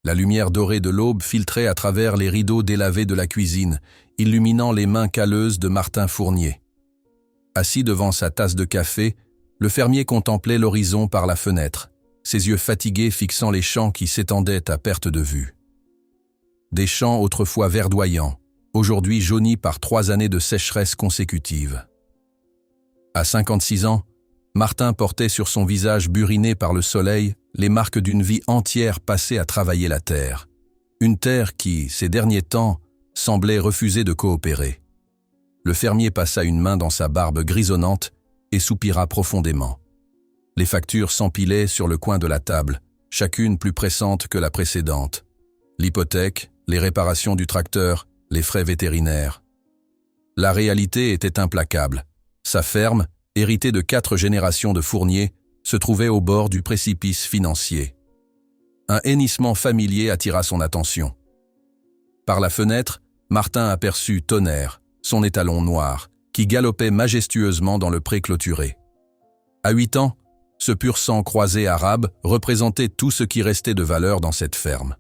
La lumière dorée de l'aube filtrait à travers les rideaux délavés de la cuisine, illuminant les mains calleuses de Martin Fournier. Assis devant sa tasse de café, le fermier contemplait l'horizon par la fenêtre, ses yeux fatigués fixant les champs qui s'étendaient à perte de vue. Des champs autrefois verdoyants, aujourd'hui jaunis par 3 années de sécheresse consécutive. À 56 ans, Martin portait sur son visage buriné par le soleil les marques d'une vie entière passée à travailler la terre. Une terre qui, ces derniers temps, semblait refuser de coopérer. Le fermier passa une main dans sa barbe grisonnante et soupira profondément. Les factures s'empilaient sur le coin de la table, chacune plus pressante que la précédente. L'hypothèque, les réparations du tracteur, les frais vétérinaires. La réalité était implacable. Sa ferme, héritée de 4 générations de fourniers, se trouvait au bord du précipice financier. Un hennissement familier attira son attention. Par la fenêtre, Martin aperçut Tonnerre, son étalon noir, qui galopait majestueusement dans le pré clôturé. À 8 ans, ce pur sang croisé arabe représentait tout ce qui restait de valeur dans cette ferme.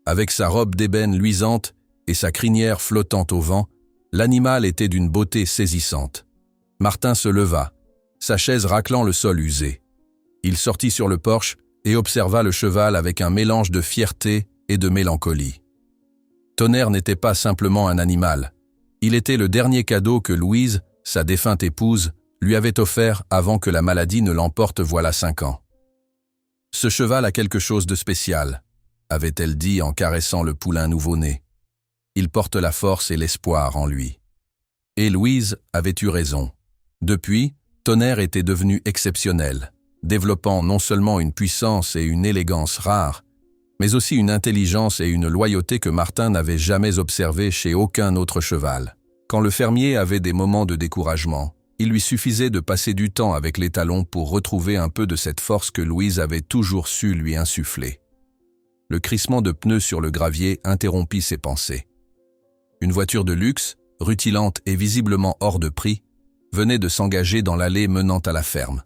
Avec sa robe d'ébène luisante et sa crinière flottant au vent, l'animal était d'une beauté saisissante. Martin se leva, sa chaise raclant le sol usé. Il sortit sur le porche et observa le cheval avec un mélange de fierté et de mélancolie. Tonnerre n'était pas simplement un animal. Il était le dernier cadeau que Louise, sa défunte épouse, lui avait offert avant que la maladie ne l'emporte voilà 5 ans. « Ce cheval a quelque chose de spécial », avait-elle dit en caressant le poulain nouveau-né. « Il porte la force et l'espoir en lui. » Et Louise avait eu raison. Depuis, Tonnerre était devenu exceptionnel, développant non seulement une puissance et une élégance rares, mais aussi une intelligence et une loyauté que Martin n'avait jamais observées chez aucun autre cheval. Quand le fermier avait des moments de découragement, il lui suffisait de passer du temps avec l'étalon pour retrouver un peu de cette force que Louise avait toujours su lui insuffler. Le crissement de pneus sur le gravier interrompit ses pensées. Une voiture de luxe, rutilante et visiblement hors de prix, venait de s'engager dans l'allée menant à la ferme.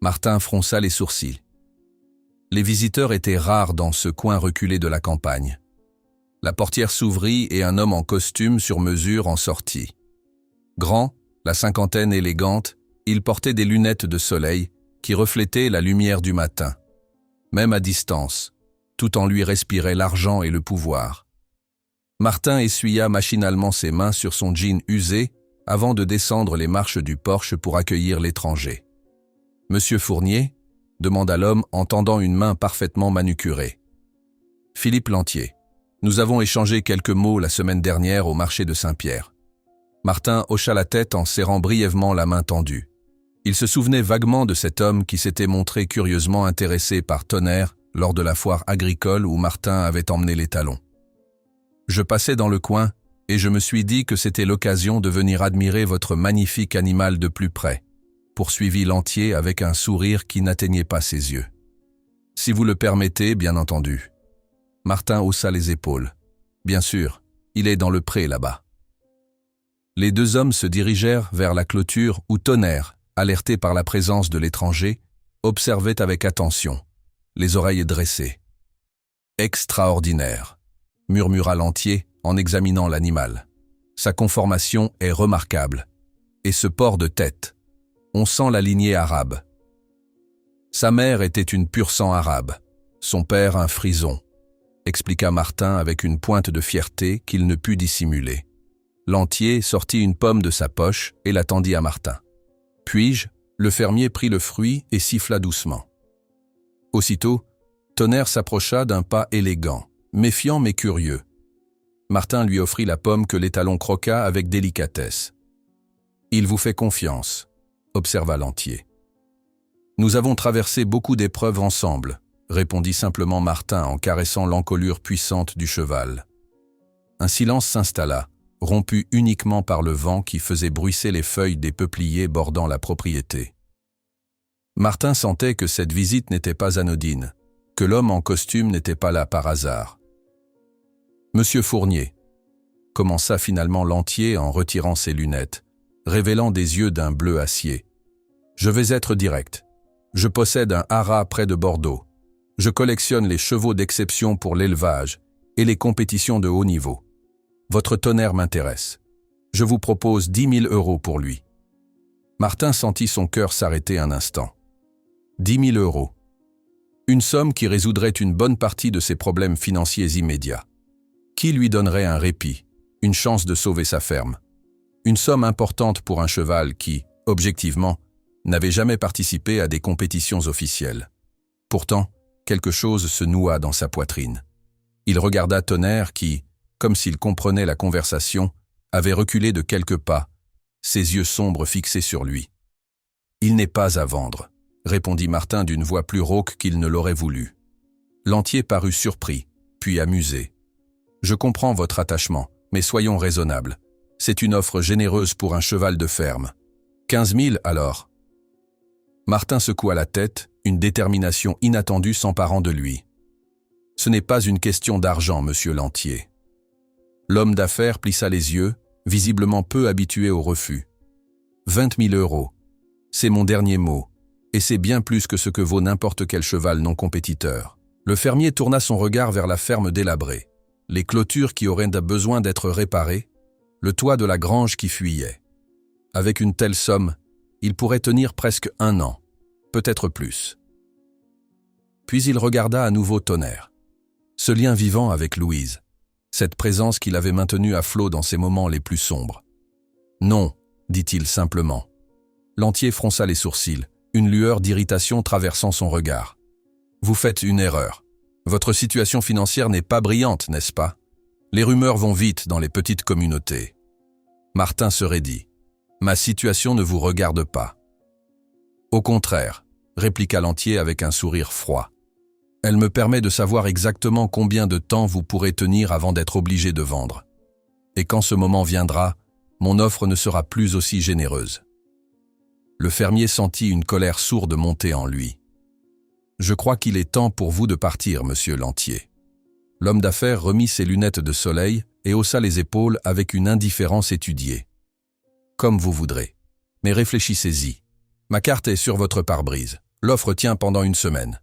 Martin fronça les sourcils. Les visiteurs étaient rares dans ce coin reculé de la campagne. La portière s'ouvrit et un homme en costume sur mesure en sortit. Grand, la cinquantaine élégante, il portait des lunettes de soleil qui reflétaient la lumière du matin. Même à distance, tout en lui respirait l'argent et le pouvoir. Martin essuya machinalement ses mains sur son jean usé avant de descendre les marches du porche pour accueillir l'étranger. « Monsieur Fournier ?» demanda l'homme en tendant une main parfaitement manucurée. « Philippe Lantier. Nous avons échangé quelques mots la semaine dernière au marché de Saint-Pierre. » Martin hocha la tête en serrant brièvement la main tendue. Il se souvenait vaguement de cet homme qui s'était montré curieusement intéressé par Tonnerre lors de la foire agricole où Martin avait emmené l'étalon. « Je passais dans le coin et je me suis dit que c'était l'occasion de venir admirer votre magnifique animal de plus près, » poursuivit Lantier avec un sourire qui n'atteignait pas ses yeux. « Si vous le permettez, bien entendu. » Martin haussa les épaules. « Bien sûr, il est dans le pré là-bas. » Les 2 hommes se dirigèrent vers la clôture où Tonnerre, alerté par la présence de l'étranger, observait avec attention, les oreilles dressées. « Extraordinaire !» murmura Lantier en examinant l'animal. « Sa conformation est remarquable. Et ce port de tête, on sent la lignée arabe. » Sa mère était une pur sang arabe, son père un frison, expliqua Martin avec une pointe de fierté qu'il ne put dissimuler. Lantier sortit une pomme de sa poche et la tendit à Martin. Puis, le fermier prit le fruit et siffla doucement. Aussitôt, Tonnerre s'approcha d'un pas élégant, méfiant mais curieux. Martin lui offrit la pomme que l'étalon croqua avec délicatesse. « Il vous fait confiance », observa Lantier. « Nous avons traversé beaucoup d'épreuves ensemble », répondit simplement Martin en caressant l'encolure puissante du cheval. Un silence s'installa, rompu uniquement par le vent qui faisait bruisser les feuilles des peupliers bordant la propriété. Martin sentait que cette visite n'était pas anodine, que l'homme en costume n'était pas là par hasard. « Monsieur Fournier », commença finalement Lantier en retirant ses lunettes, révélant des yeux d'un bleu acier. « Je vais être direct. Je possède un haras près de Bordeaux. Je collectionne les chevaux d'exception pour l'élevage et les compétitions de haut niveau. Votre tonnerre m'intéresse. Je vous propose 10 000 € pour lui. » Martin sentit son cœur s'arrêter un instant. 10 000 €. Une somme qui résoudrait une bonne partie de ses problèmes financiers immédiats. Qui lui donnerait un répit, une chance de sauver sa ferme? Une somme importante pour un cheval qui, objectivement, n'avait jamais participé à des compétitions officielles. Pourtant, quelque chose se noua dans sa poitrine. Il regarda Tonnerre qui, comme s'il comprenait la conversation, avait reculé de quelques pas, ses yeux sombres fixés sur lui. « Il n'est pas à vendre », répondit Martin d'une voix plus rauque qu'il ne l'aurait voulu. Lantier parut surpris, puis amusé. « Je comprends votre attachement, mais soyons raisonnables. C'est une offre généreuse pour un cheval de ferme. 15 000 alors ?» Martin secoua la tête, une détermination inattendue s'emparant de lui. « Ce n'est pas une question d'argent, monsieur Lantier. » L'homme d'affaires plissa les yeux, visiblement peu habitué au refus. « 20 000 €. C'est mon dernier mot, et c'est bien plus que ce que vaut n'importe quel cheval non compétiteur. » Le fermier tourna son regard vers la ferme délabrée, les clôtures qui auraient besoin d'être réparées, le toit de la grange qui fuyait. Avec une telle somme, il pourrait tenir presque 1 an, peut-être plus. Puis il regarda à nouveau Tonnerre. Ce lien vivant avec Louise, cette présence qu'il avait maintenue à flot dans ses moments les plus sombres. « Non », dit-il simplement. Lantier fronça les sourcils, une lueur d'irritation traversant son regard. « Vous faites une erreur. Votre situation financière n'est pas brillante, n'est-ce pas? Les rumeurs vont vite dans les petites communautés. » Martin se raidit. « Ma situation ne vous regarde pas. » « Au contraire, » répliqua Lantier avec un sourire froid. « Elle me permet de savoir exactement combien de temps vous pourrez tenir avant d'être obligé de vendre. Et quand ce moment viendra, mon offre ne sera plus aussi généreuse. » Le fermier sentit une colère sourde monter en lui. « Je crois qu'il est temps pour vous de partir, monsieur Lantier. » L'homme d'affaires remit ses lunettes de soleil et haussa les épaules avec une indifférence étudiée. « Comme vous voudrez. Mais réfléchissez-y. Ma carte est sur votre pare-brise. L'offre tient pendant 1 semaine. »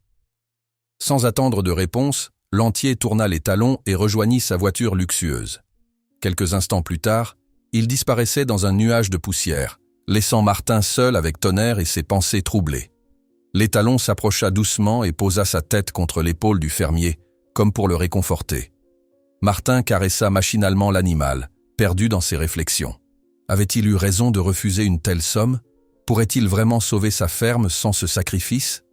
Sans attendre de réponse, Lantier tourna les talons et rejoignit sa voiture luxueuse. Quelques instants plus tard, il disparaissait dans un nuage de poussière, laissant Martin seul avec Tonnerre et ses pensées troublées. L'étalon s'approcha doucement et posa sa tête contre l'épaule du fermier, comme pour le réconforter. Martin caressa machinalement l'animal, perdu dans ses réflexions. Avait-il eu raison de refuser une telle somme? Pourrait-il vraiment sauver sa ferme sans ce sacrifice?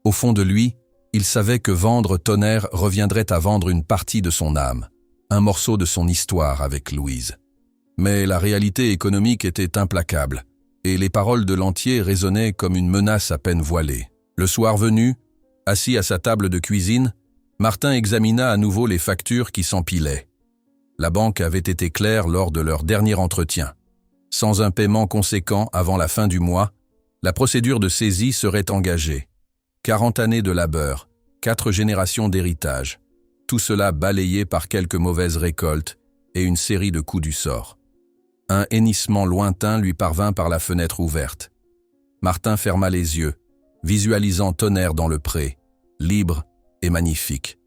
Au fond de lui, il savait que vendre Tonnerre reviendrait à vendre une partie de son âme, un morceau de son histoire avec Louise. Mais la réalité économique était implacable, et les paroles de Lantier résonnaient comme une menace à peine voilée. Le soir venu, assis à sa table de cuisine, Martin examina à nouveau les factures qui s'empilaient. La banque avait été claire lors de leur dernier entretien. Sans un paiement conséquent avant la fin du mois, la procédure de saisie serait engagée. 40 années de labeur, 4 générations d'héritage, tout cela balayé par quelques mauvaises récoltes et une série de coups du sort. Un hennissement lointain lui parvint par la fenêtre ouverte. Martin ferma les yeux, visualisant Tonnerre dans le pré, libre et magnifique.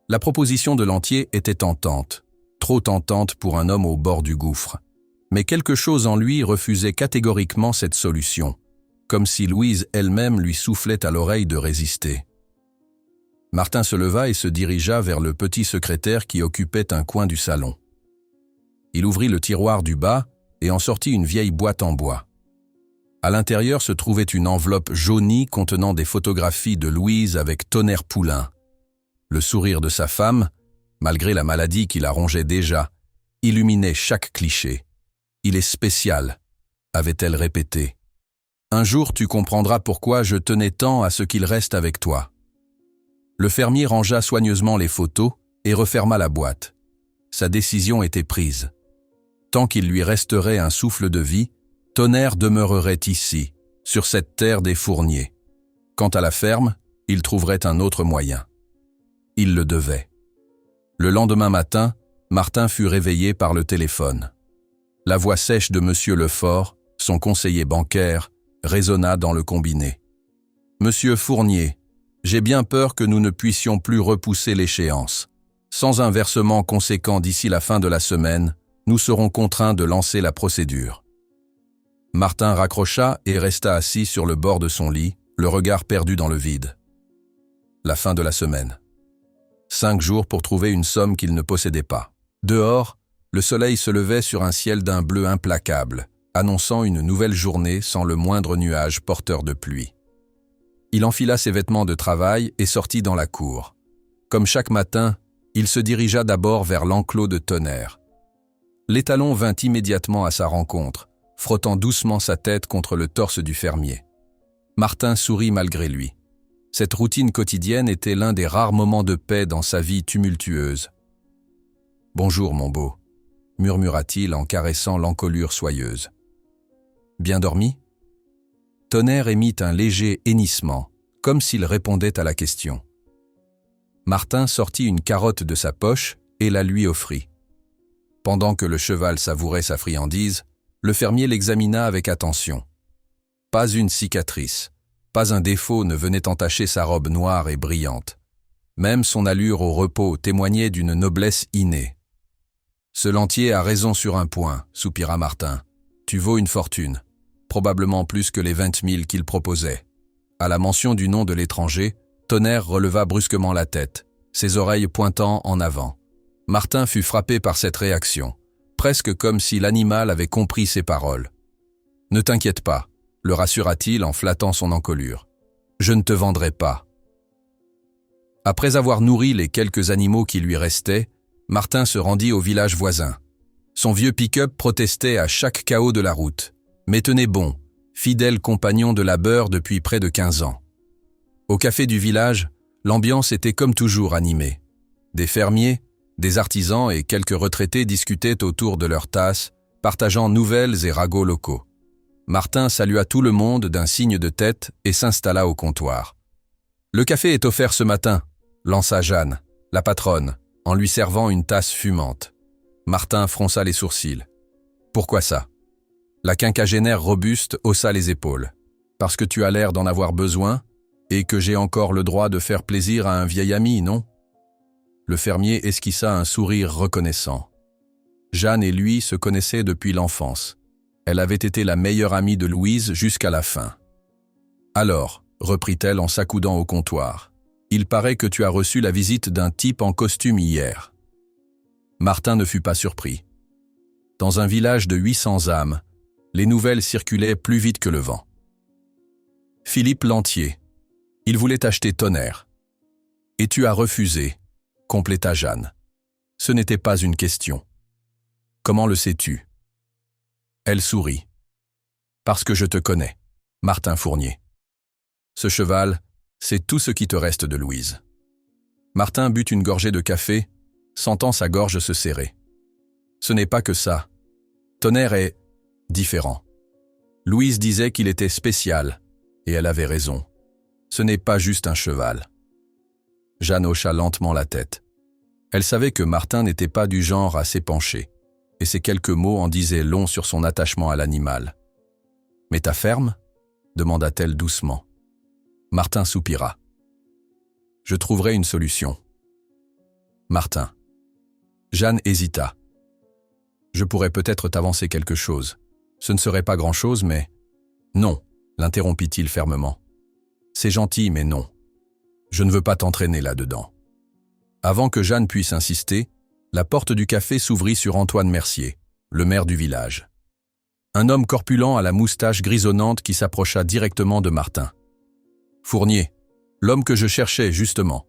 La proposition de Lantier était tentante, trop tentante pour un homme au bord du gouffre. Mais quelque chose en lui refusait catégoriquement cette solution, comme si Louise elle-même lui soufflait à l'oreille de résister. Martin se leva et se dirigea vers le petit secrétaire qui occupait un coin du salon. Il ouvrit le tiroir du bas et en sortit une vieille boîte en bois. À l'intérieur se trouvait une enveloppe jaunie contenant des photographies de Louise avec Tonnerre Poulain. Le sourire de sa femme, malgré la maladie qui la rongeait déjà, illuminait chaque cliché. « Il est spécial », avait-elle répété. « Un jour tu comprendras pourquoi je tenais tant à ce qu'il reste avec toi. » Le fermier rangea soigneusement les photos et referma la boîte. Sa décision était prise. Tant qu'il lui resterait un souffle de vie, Tonnerre demeurerait ici, sur cette terre des Fournier. Quant à la ferme, il trouverait un autre moyen. Il le devait. Le lendemain matin, Martin fut réveillé par le téléphone. La voix sèche de Monsieur Lefort, son conseiller bancaire, résonna dans le combiné. « Monsieur Fournier, J'ai bien peur que nous ne puissions plus repousser l'échéance. Sans un versement conséquent d'ici la fin de la semaine, nous serons contraints de lancer la procédure. » Martin raccrocha et resta assis sur le bord de son lit, le regard perdu dans le vide. La fin de la semaine. 5 jours pour trouver une somme qu'il ne possédait pas. Dehors, le soleil se levait sur un ciel d'un bleu implacable, annonçant une nouvelle journée sans le moindre nuage porteur de pluie. Il enfila ses vêtements de travail et sortit dans la cour. Comme chaque matin, il se dirigea d'abord vers l'enclos de Tonnerre. L'étalon vint immédiatement à sa rencontre, frottant doucement sa tête contre le torse du fermier. Martin sourit malgré lui. Cette routine quotidienne était l'un des rares moments de paix dans sa vie tumultueuse. « Bonjour, mon beau », murmura-t-il en caressant l'encolure soyeuse. « Bien dormi ?» Tonnerre émit un léger hennissement, comme s'il répondait à la question. Martin sortit une carotte de sa poche et la lui offrit. Pendant que le cheval savourait sa friandise, le fermier l'examina avec attention. Pas une cicatrice, pas un défaut ne venait entacher sa robe noire et brillante. Même son allure au repos témoignait d'une noblesse innée. « Ce lantier a raison sur un point, » soupira Martin. « Tu vaux une fortune, probablement plus que les 20 000 qu'il proposait. » À la mention du nom de l'étranger, Tonnerre releva brusquement la tête, ses oreilles pointant en avant. Martin fut frappé par cette réaction, presque comme si l'animal avait compris ses paroles. « Ne t'inquiète pas, » le rassura-t-il en flattant son encolure. « Je ne te vendrai pas. » Après avoir nourri les quelques animaux qui lui restaient, Martin se rendit au village voisin. Son vieux pick-up protestait à chaque chaos de la route, mais tenait bon, fidèle compagnon de labeur depuis près de 15 ans. Au café du village, l'ambiance était comme toujours animée. Des fermiers, des artisans et quelques retraités discutaient autour de leurs tasses, partageant nouvelles et ragots locaux. Martin salua tout le monde d'un signe de tête et s'installa au comptoir. « Le café est offert ce matin », lança Jeanne, la patronne, en lui servant une tasse fumante. Martin fronça les sourcils. « Pourquoi ça ?» La quinquagénaire robuste haussa les épaules. « Parce que tu as l'air d'en avoir besoin et que j'ai encore le droit de faire plaisir à un vieil ami, non ?» Le fermier esquissa un sourire reconnaissant. Jeanne et lui se connaissaient depuis l'enfance. Elle avait été la meilleure amie de Louise jusqu'à la fin. « Alors, » reprit-elle en s'accoudant au comptoir, « il paraît que tu as reçu la visite d'un type en costume hier. » Martin ne fut pas surpris. Dans un village de 800 âmes, les nouvelles circulaient plus vite que le vent. « Philippe Lantier. Il voulait acheter Tonnerre. Et tu as refusé, » compléta Jeanne. « Ce n'était pas une question. »« Comment le sais-tu » Elle sourit. « Parce que je te connais, Martin Fournier. Ce cheval, c'est tout ce qui te reste de Louise. » Martin but une gorgée de café, sentant sa gorge se serrer. « Ce n'est pas que ça. Tonnerre est différent. Louise disait qu'il était spécial, et elle avait raison. Ce n'est pas juste un cheval. » Jeanne hocha lentement la tête. Elle savait que Martin n'était pas du genre à s'épancher, et ces quelques mots en disaient long sur son attachement à l'animal. « Mais ta ferme » demanda-t-elle doucement. Martin soupira. « Je trouverai une solution. » Martin. Jeanne hésita. « Je pourrais peut-être t'avancer quelque chose. Ce ne serait pas grand-chose, mais... » « Non, » l'interrompit-il fermement. « C'est gentil, mais non. Je ne veux pas t'entraîner là-dedans. » Avant que Jeanne puisse insister, la porte du café s'ouvrit sur Antoine Mercier, le maire du village. Un homme corpulent à la moustache grisonnante qui s'approcha directement de Martin. « Fournier, l'homme que je cherchais, justement. »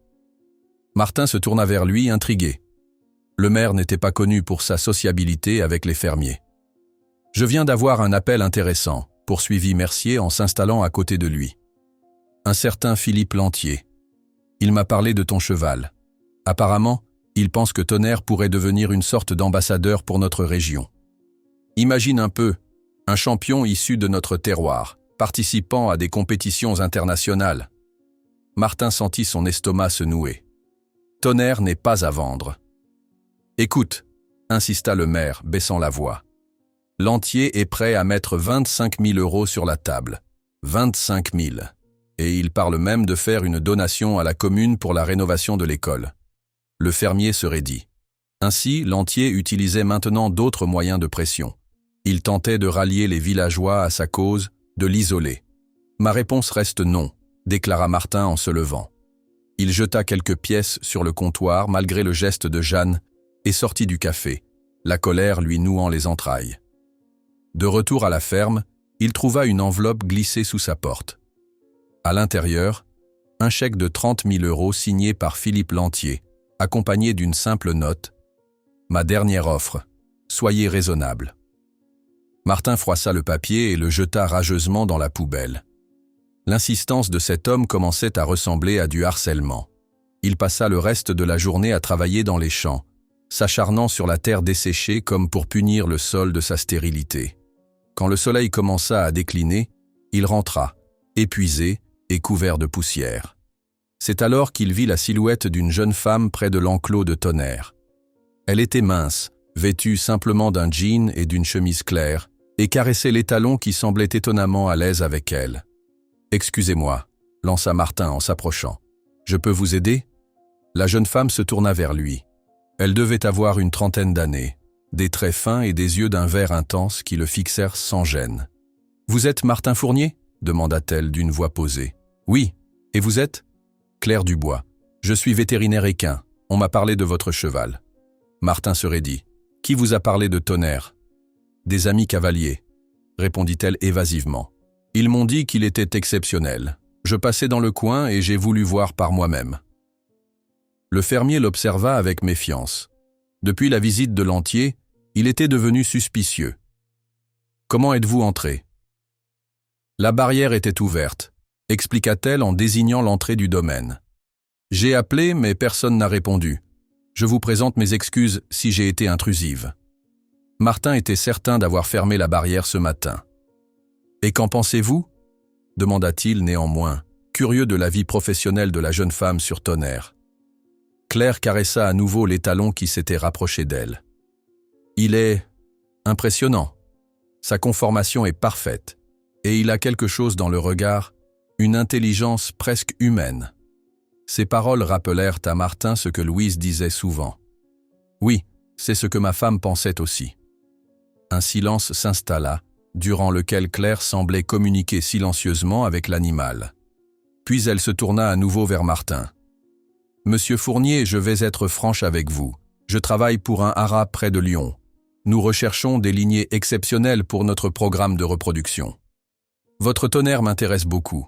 Martin se tourna vers lui, intrigué. Le maire n'était pas connu pour sa sociabilité avec les fermiers. « Je viens d'avoir un appel intéressant, » poursuivit Mercier en s'installant à côté de lui. « Un certain Philippe Lantier. Il m'a parlé de ton cheval. Apparemment, il pense que Tonnerre pourrait devenir une sorte d'ambassadeur pour notre région. Imagine un peu, un champion issu de notre terroir, participant à des compétitions internationales. » Martin sentit son estomac se nouer. « Tonnerre n'est pas à vendre. »« Écoute, » insista le maire, baissant la voix. « Lantier est prêt à mettre 25 000 € sur la table. 25 000. et il parle même de faire une donation à la commune pour la rénovation de l'école. Le fermier se raidit. Ainsi, Lantier utilisait maintenant d'autres moyens de pression. Il tentait de rallier les villageois à sa cause, de l'isoler. « Ma réponse reste non », déclara Martin en se levant. Il jeta quelques pièces sur le comptoir malgré le geste de Jeanne et sortit du café, la colère lui nouant les entrailles. De retour à la ferme, il trouva une enveloppe glissée sous sa porte. À l'intérieur, un chèque de 30 000 € signé par Philippe Lantier, accompagné d'une simple note « Ma dernière offre, soyez raisonnable ». Martin froissa le papier et le jeta rageusement dans la poubelle. L'insistance de cet homme commençait à ressembler à du harcèlement. Il passa le reste de la journée à travailler dans les champs, s'acharnant sur la terre desséchée comme pour punir le sol de sa stérilité. Quand le soleil commença à décliner, il rentra, épuisé et couvert de poussière. C'est alors qu'il vit la silhouette d'une jeune femme près de l'enclos de Tonnerre. Elle était mince, vêtue simplement d'un jean et d'une chemise claire, et caressait l'étalon qui semblait étonnamment à l'aise avec elle. « Excusez-moi », lança Martin en s'approchant. « Je peux vous aider ?» La jeune femme se tourna vers lui. Elle devait avoir une trentaine d'années, des traits fins et des yeux d'un vert intense qui le fixèrent sans gêne. « Vous êtes Martin Fournier ?» demanda-t-elle d'une voix posée. « Oui. Et vous êtes ?» « Claire Dubois. Je suis vétérinaire équin. On m'a parlé de votre cheval. » Martin se raidit. « Qui vous a parlé de Tonnerre ?»« Des amis cavaliers, » répondit-elle évasivement. « Ils m'ont dit qu'il était exceptionnel. Je passais dans le coin et j'ai voulu voir par moi-même. » Le fermier l'observa avec méfiance. Depuis la visite de Lantier, il était devenu suspicieux. « Comment êtes-vous entré ?»« La barrière était ouverte, » expliqua-t-elle en désignant l'entrée du domaine. « J'ai appelé, mais personne n'a répondu. Je vous présente mes excuses si j'ai été intrusive. » Martin était certain d'avoir fermé la barrière ce matin. « Et qu'en pensez-vous » demanda-t-il néanmoins, curieux de la vie professionnelle de la jeune femme sur Tonnerre. Claire caressa à nouveau l'étalon qui s'était rapproché d'elle. « Il est impressionnant. Sa conformation est parfaite, et il a quelque chose dans le regard, une intelligence presque humaine. » Ces paroles rappelèrent à Martin ce que Louise disait souvent. « Oui, c'est ce que ma femme pensait aussi. » Un silence s'installa, durant lequel Claire semblait communiquer silencieusement avec l'animal. Puis elle se tourna à nouveau vers Martin. « Monsieur Fournier, je vais être franche avec vous. Je travaille pour un haras près de Lyon. Nous recherchons des lignées exceptionnelles pour notre programme de reproduction. Votre Tonnerre m'intéresse beaucoup. »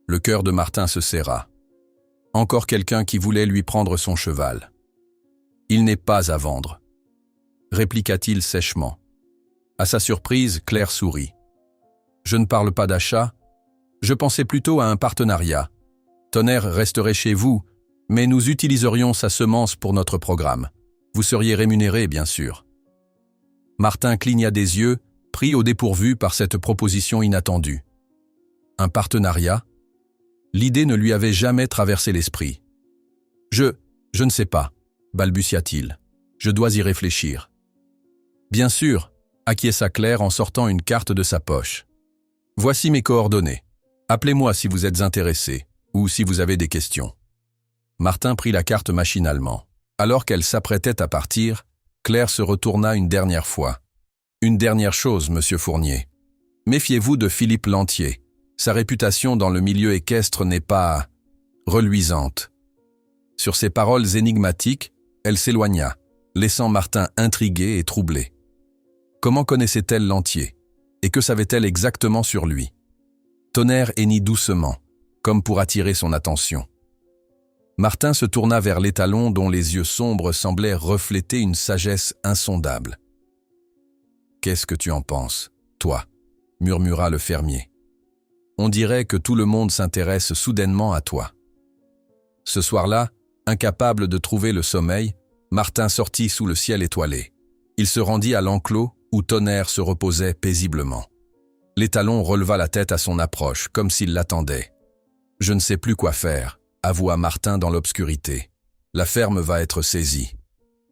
Le cœur de Martin se serra. Encore quelqu'un qui voulait lui prendre son cheval. « Il n'est pas à vendre, » répliqua-t-il sèchement. À sa surprise, Claire sourit. « Je ne parle pas d'achat. Je pensais plutôt à un partenariat. Tonnerre resterait chez vous, mais nous utiliserions sa semence pour notre programme. Vous seriez rémunéré, bien sûr. » Martin cligna des yeux, pris au dépourvu par cette proposition inattendue. Un partenariat ? L'idée ne lui avait jamais traversé l'esprit. « Je ne sais pas, » balbutia-t-il. « Je dois y réfléchir. » « Bien sûr, » acquiesça Claire en sortant une carte de sa poche. « Voici mes coordonnées. Appelez-moi si vous êtes intéressé ou si vous avez des questions. » Martin prit la carte machinalement. Alors qu'elle s'apprêtait à partir, Claire se retourna une dernière fois. « Une dernière chose, monsieur Fournier. Méfiez-vous de Philippe Lantier. Sa réputation dans le milieu équestre n'est pas reluisante. » Sur ces paroles énigmatiques, elle s'éloigna, laissant Martin intrigué et troublé. Comment connaissait-elle Lantier? Et que savait-elle exactement sur lui? Tonnerre hennit doucement, comme pour attirer son attention. Martin se tourna vers l'étalon dont les yeux sombres semblaient refléter une sagesse insondable. « Qu'est-ce que tu en penses, toi ?» murmura le fermier. « On dirait que tout le monde s'intéresse soudainement à toi. » Ce soir-là, incapable de trouver le sommeil, Martin sortit sous le ciel étoilé. Il se rendit à l'enclos où Tonnerre se reposait paisiblement. L'étalon releva la tête à son approche, comme s'il l'attendait. « Je ne sais plus quoi faire », avoua Martin dans l'obscurité. « La ferme va être saisie.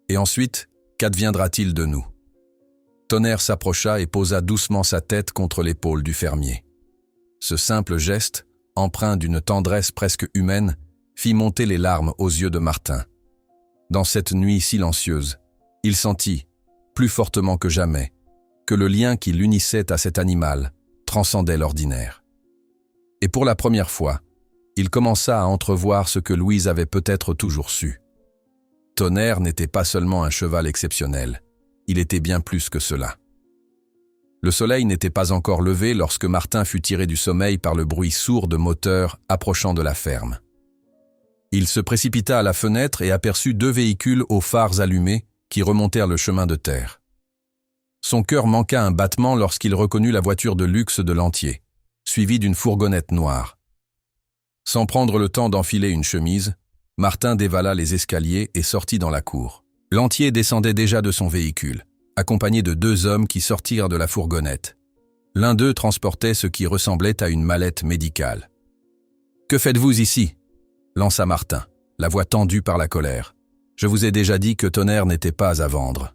Et ensuite, qu'adviendra-t-il de nous ?» Tonnerre s'approcha et posa doucement sa tête contre l'épaule du fermier. Ce simple geste, empreint d'une tendresse presque humaine, fit monter les larmes aux yeux de Martin. Dans cette nuit silencieuse, il sentit, plus fortement que jamais, que le lien qui l'unissait à cet animal transcendait l'ordinaire. Et pour la première fois, il commença à entrevoir ce que Louise avait peut-être toujours su. Tonnerre n'était pas seulement un cheval exceptionnel, il était bien plus que cela. Le soleil n'était pas encore levé lorsque Martin fut tiré du sommeil par le bruit sourd de moteurs approchant de la ferme. Il se précipita à la fenêtre et aperçut 2 véhicules aux phares allumés qui remontèrent le chemin de terre. Son cœur manqua un battement lorsqu'il reconnut la voiture de luxe de Lantier, suivie d'une fourgonnette noire. Sans prendre le temps d'enfiler une chemise, Martin dévala les escaliers et sortit dans la cour. Lantier descendait déjà de son véhicule, accompagné de 2 hommes qui sortirent de la fourgonnette. L'un d'eux transportait ce qui ressemblait à une mallette médicale. « Que faites-vous ici ?» lança Martin, la voix tendue par la colère. « Je vous ai déjà dit que Tonnerre n'était pas à vendre. »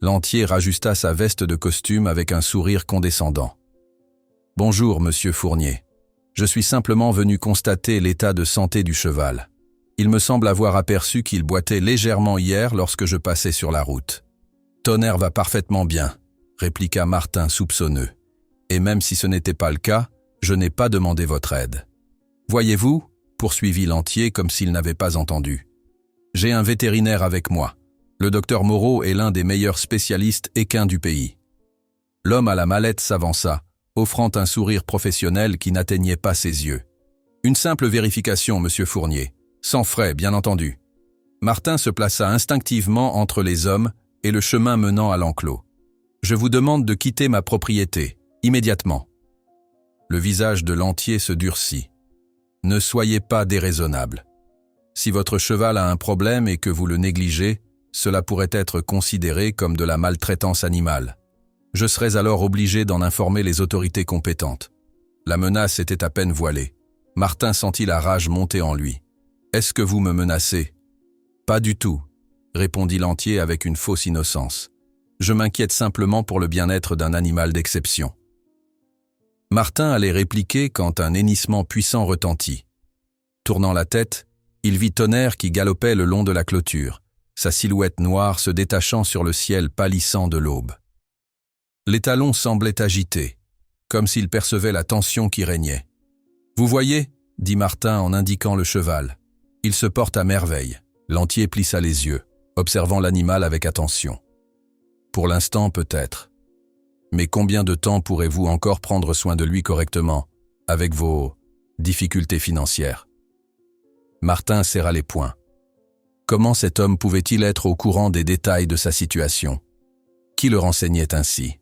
Lantier rajusta sa veste de costume avec un sourire condescendant. « Bonjour, monsieur Fournier. Je suis simplement venu constater l'état de santé du cheval. Il me semble avoir aperçu qu'il boitait légèrement hier lorsque je passais sur la route. »« Tonnerre va parfaitement bien, » répliqua Martin soupçonneux. « Et même si ce n'était pas le cas, je n'ai pas demandé votre aide. »« Voyez-vous » poursuivit Lantier comme s'il n'avait pas entendu. « J'ai un vétérinaire avec moi. Le docteur Moreau est l'un des meilleurs spécialistes équins du pays. » L'homme à la mallette s'avança, offrant un sourire professionnel qui n'atteignait pas ses yeux. « Une simple vérification, monsieur Fournier. Sans frais, bien entendu. » Martin se plaça instinctivement entre les hommes et le chemin menant à l'enclos. « Je vous demande de quitter ma propriété, immédiatement. » Le visage de Lantier se durcit. « Ne soyez pas déraisonnable. Si votre cheval a un problème et que vous le négligez, cela pourrait être considéré comme de la maltraitance animale. Je serais alors obligé d'en informer les autorités compétentes. » La menace était à peine voilée. Martin sentit la rage monter en lui. « Est-ce que vous me menacez ?»« Pas du tout, » répondit Lantier avec une fausse innocence. « Je m'inquiète simplement pour le bien-être d'un animal d'exception. » Martin allait répliquer quand un hennissement puissant retentit. Tournant la tête, il vit Tonnerre qui galopait le long de la clôture, sa silhouette noire se détachant sur le ciel pâlissant de l'aube. L'étalon semblait agité, comme s'il percevait la tension qui régnait. « Vous voyez » dit Martin en indiquant le cheval. « Il se porte à merveille. » Lantier plissa les yeux, observant l'animal avec attention. « Pour l'instant, peut-être. Mais combien de temps pourrez-vous encore prendre soin de lui correctement, avec vos difficultés financières ?» Martin serra les poings. Comment cet homme pouvait-il être au courant des détails de sa situation? Qui le renseignait ainsi?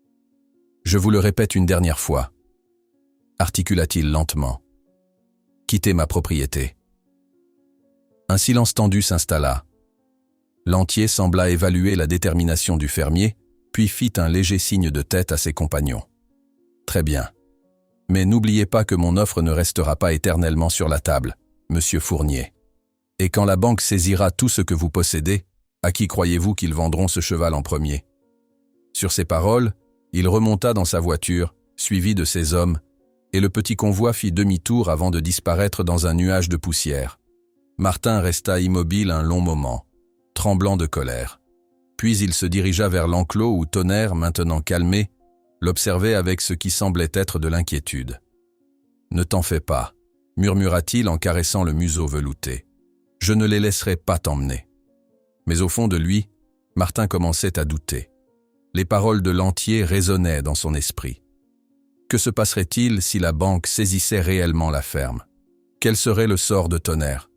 « Je vous le répète une dernière fois, » articula-t-il lentement. « Quittez ma propriété. » Un silence tendu s'installa. Lantier sembla évaluer la détermination du fermier, puis fit un léger signe de tête à ses compagnons. « Très bien. Mais n'oubliez pas que mon offre ne restera pas éternellement sur la table, monsieur Fournier. Et quand la banque saisira tout ce que vous possédez, à qui croyez-vous qu'ils vendront ce cheval en premier ?» Sur ces paroles, il remonta dans sa voiture, suivi de ses hommes, et le petit convoi fit demi-tour avant de disparaître dans un nuage de poussière. Martin resta immobile un long moment, tremblant de colère. Puis il se dirigea vers l'enclos où Tonnerre, maintenant calmé, l'observait avec ce qui semblait être de l'inquiétude. « Ne t'en fais pas, » murmura-t-il en caressant le museau velouté. « Je ne les laisserai pas t'emmener. » Mais au fond de lui, Martin commençait à douter. Les paroles de Lantier résonnaient dans son esprit. Que se passerait-il si la banque saisissait réellement la ferme? Quel serait le sort de Tonnerre?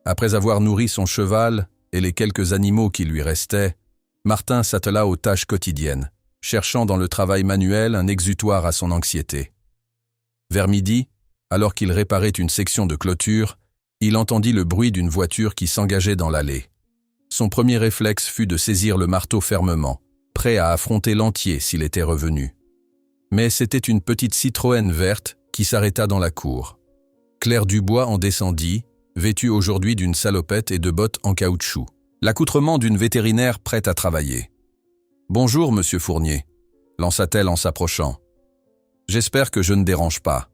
Après avoir nourri son cheval et les quelques animaux qui lui restaient, Martin s'attela aux tâches quotidiennes, cherchant dans le travail manuel un exutoire à son anxiété. Vers midi, alors qu'il réparait une section de clôture, il entendit le bruit d'une voiture qui s'engageait dans l'allée. Son premier réflexe fut de saisir le marteau fermement, prêt à affronter Lantier s'il était revenu. Mais c'était une petite Citroën verte qui s'arrêta dans la cour. Claire Dubois en descendit, vêtue aujourd'hui d'une salopette et de bottes en caoutchouc, l'accoutrement d'une vétérinaire prête à travailler. « Bonjour, monsieur Fournier », lança-t-elle en s'approchant. « J'espère que je ne dérange pas. »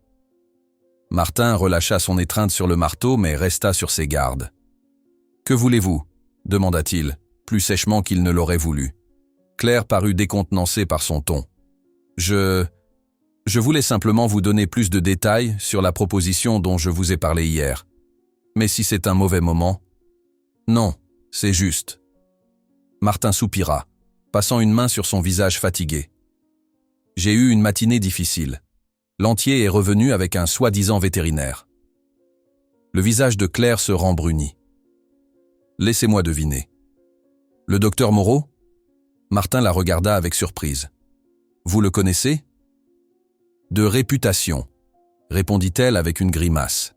Martin relâcha son étreinte sur le marteau, mais resta sur ses gardes. « Que voulez-vous » demanda-t-il, plus sèchement qu'il ne l'aurait voulu. Claire parut décontenancée par son ton. « Je voulais simplement vous donner plus de détails sur la proposition dont je vous ai parlé hier. Mais si c'est un mauvais moment… » « Non, c'est juste. » Martin soupira, passant une main sur son visage fatigué. « J'ai eu une matinée difficile. Lantier est revenu avec un soi-disant vétérinaire. » Le visage de Claire se rembrunit. « Laissez-moi deviner. Le docteur Moreau ?» Martin la regarda avec surprise. « Vous le connaissez ?»« De réputation, » répondit-elle avec une grimace.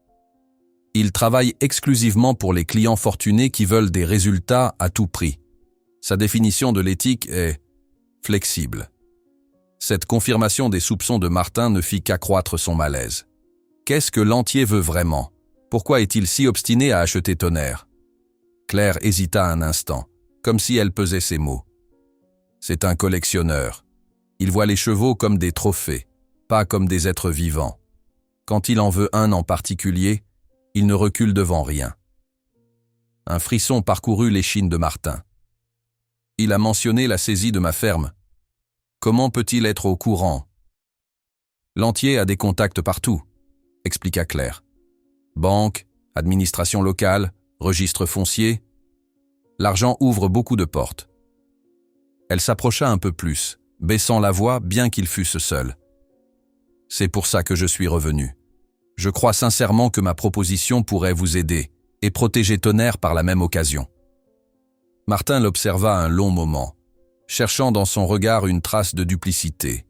« Il travaille exclusivement pour les clients fortunés qui veulent des résultats à tout prix. Sa définition de l'éthique est flexible. » Cette confirmation des soupçons de Martin ne fit qu'accroître son malaise. Qu'est-ce que Lantier veut vraiment? Pourquoi est-il si obstiné à acheter Tonnerre? Claire hésita un instant, comme si elle pesait ses mots. C'est un collectionneur. Il voit les chevaux comme des trophées, pas comme des êtres vivants. Quand il en veut un en particulier, il ne recule devant rien. Un frisson parcourut l'échine de Martin. Il a mentionné la saisie de ma ferme. Comment peut-il être au courant? Lantier a des contacts partout, expliqua Claire. Banque, administration locale, registre foncier. L'argent ouvre beaucoup de portes. Elle s'approcha un peu plus, baissant la voix bien qu'ils fussent seuls. C'est pour ça que je suis revenu. Je crois sincèrement que ma proposition pourrait vous aider et protéger Tonnerre par la même occasion. Martin l'observa un long moment, cherchant dans son regard une trace de duplicité.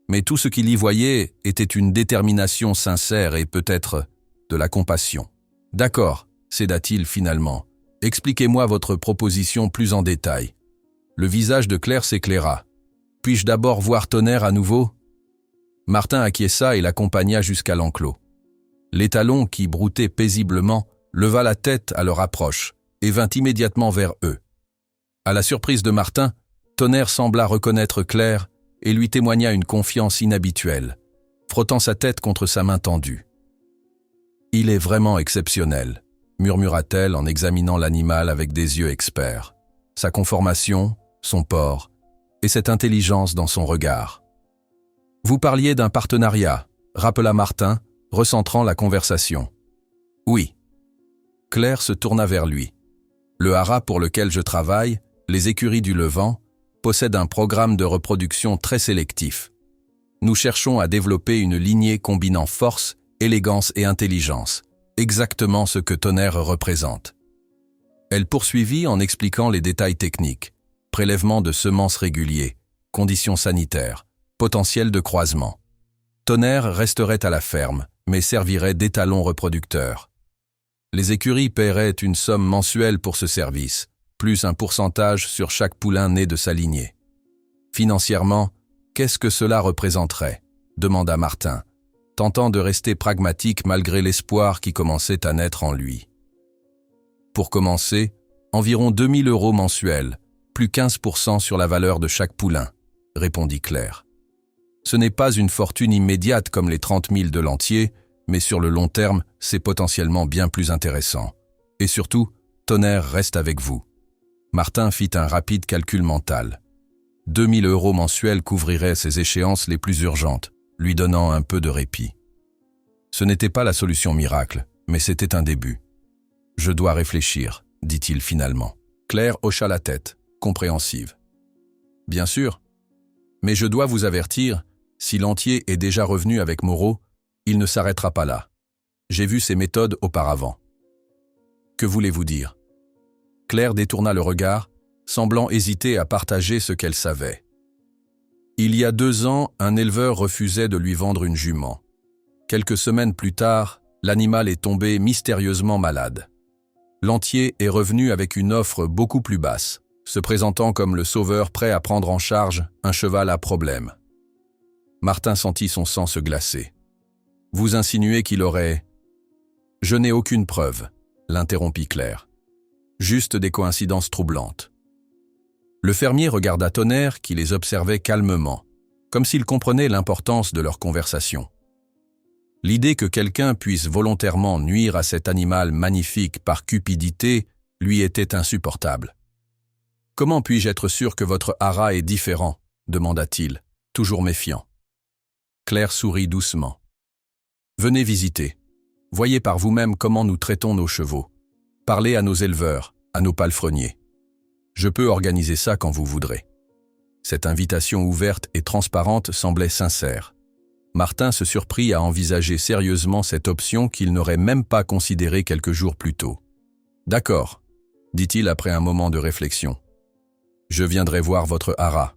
Mais tout ce qu'il y voyait était une détermination sincère et peut-être de la compassion. « D'accord », céda-t-il finalement. « Expliquez-moi votre proposition plus en détail. » Le visage de Claire s'éclaira. « Puis-je d'abord voir Tonnerre à nouveau ?» Martin acquiesça et l'accompagna jusqu'à l'enclos. L'étalon, qui broutait paisiblement, leva la tête à leur approche et vint immédiatement vers eux. À la surprise de Martin, Tonnerre sembla reconnaître Claire et lui témoigna une confiance inhabituelle, frottant sa tête contre sa main tendue. « Il est vraiment exceptionnel », murmura-t-elle en examinant l'animal avec des yeux experts. Sa conformation, son port et cette intelligence dans son regard. « Vous parliez d'un partenariat », rappela Martin, recentrant la conversation. « Oui. » Claire se tourna vers lui. « Le haras pour lequel je travaille, les écuries du Levant, possède un programme de reproduction très sélectif. Nous cherchons à développer une lignée combinant force, élégance et intelligence, exactement ce que Tonnerre représente. » Elle poursuivit en expliquant les détails techniques, prélèvement de semences réguliers, conditions sanitaires, potentiel de croisement. Tonnerre resterait à la ferme, mais servirait d'étalon reproducteur. Les écuries paieraient une somme mensuelle pour ce service, plus un pourcentage sur chaque poulain né de sa lignée. Financièrement, qu'est-ce que cela représenterait? Demanda Martin, tentant de rester pragmatique malgré l'espoir qui commençait à naître en lui. Pour commencer, environ 2000 € mensuels, plus 15% sur la valeur de chaque poulain, répondit Claire. Ce n'est pas une fortune immédiate comme les 30 000 de Lantier, mais sur le long terme, c'est potentiellement bien plus intéressant. Et surtout, Tonnerre reste avec vous. Martin fit un rapide calcul mental. 2000 € mensuels couvriraient ses échéances les plus urgentes, lui donnant un peu de répit. Ce n'était pas la solution miracle, mais c'était un début. « Je dois réfléchir », dit-il finalement. Claire hocha la tête, compréhensive. « Bien sûr, mais je dois vous avertir, si Lantier est déjà revenu avec Moreau, il ne s'arrêtera pas là. J'ai vu ses méthodes auparavant. » « Que voulez-vous dire ?» Claire détourna le regard, semblant hésiter à partager ce qu'elle savait. Il y a 2 ans, un éleveur refusait de lui vendre une jument. Quelques semaines plus tard, l'animal est tombé mystérieusement malade. Lantier est revenu avec une offre beaucoup plus basse, se présentant comme le sauveur prêt à prendre en charge un cheval à problème. Martin sentit son sang se glacer. « Vous insinuez qu'il aurait… » « Je n'ai aucune preuve, » l'interrompit Claire. « Juste des coïncidences troublantes. » Le fermier regarda Tonnerre qui les observait calmement, comme s'il comprenait l'importance de leur conversation. L'idée que quelqu'un puisse volontairement nuire à cet animal magnifique par cupidité lui était insupportable. « Comment puis-je être sûr que votre hara est différent ?» demanda-t-il, toujours méfiant. Claire sourit doucement. « Venez visiter. Voyez par vous-même comment nous traitons nos chevaux. Parlez à nos éleveurs, à nos palefreniers. Je peux organiser ça quand vous voudrez. » Cette invitation ouverte et transparente semblait sincère. Martin se surprit à envisager sérieusement cette option qu'il n'aurait même pas considérée quelques jours plus tôt. « D'accord, » dit-il après un moment de réflexion. « Je viendrai voir votre hara. »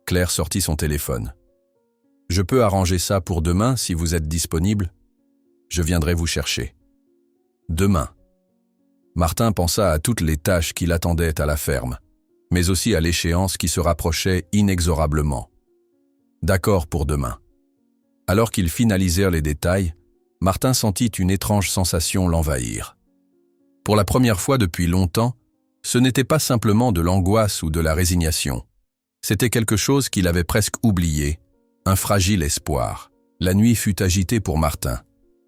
Claire sortit son téléphone. « Je peux arranger ça pour demain si vous êtes disponible. Je viendrai vous chercher. » Demain. Martin pensa à toutes les tâches qui l'attendaient à la ferme, mais aussi à l'échéance qui se rapprochait inexorablement. D'accord pour demain. Alors qu'ils finalisèrent les détails, Martin sentit une étrange sensation l'envahir. Pour la première fois depuis longtemps, ce n'était pas simplement de l'angoisse ou de la résignation. C'était quelque chose qu'il avait presque oublié, un fragile espoir. La nuit fut agitée pour Martin.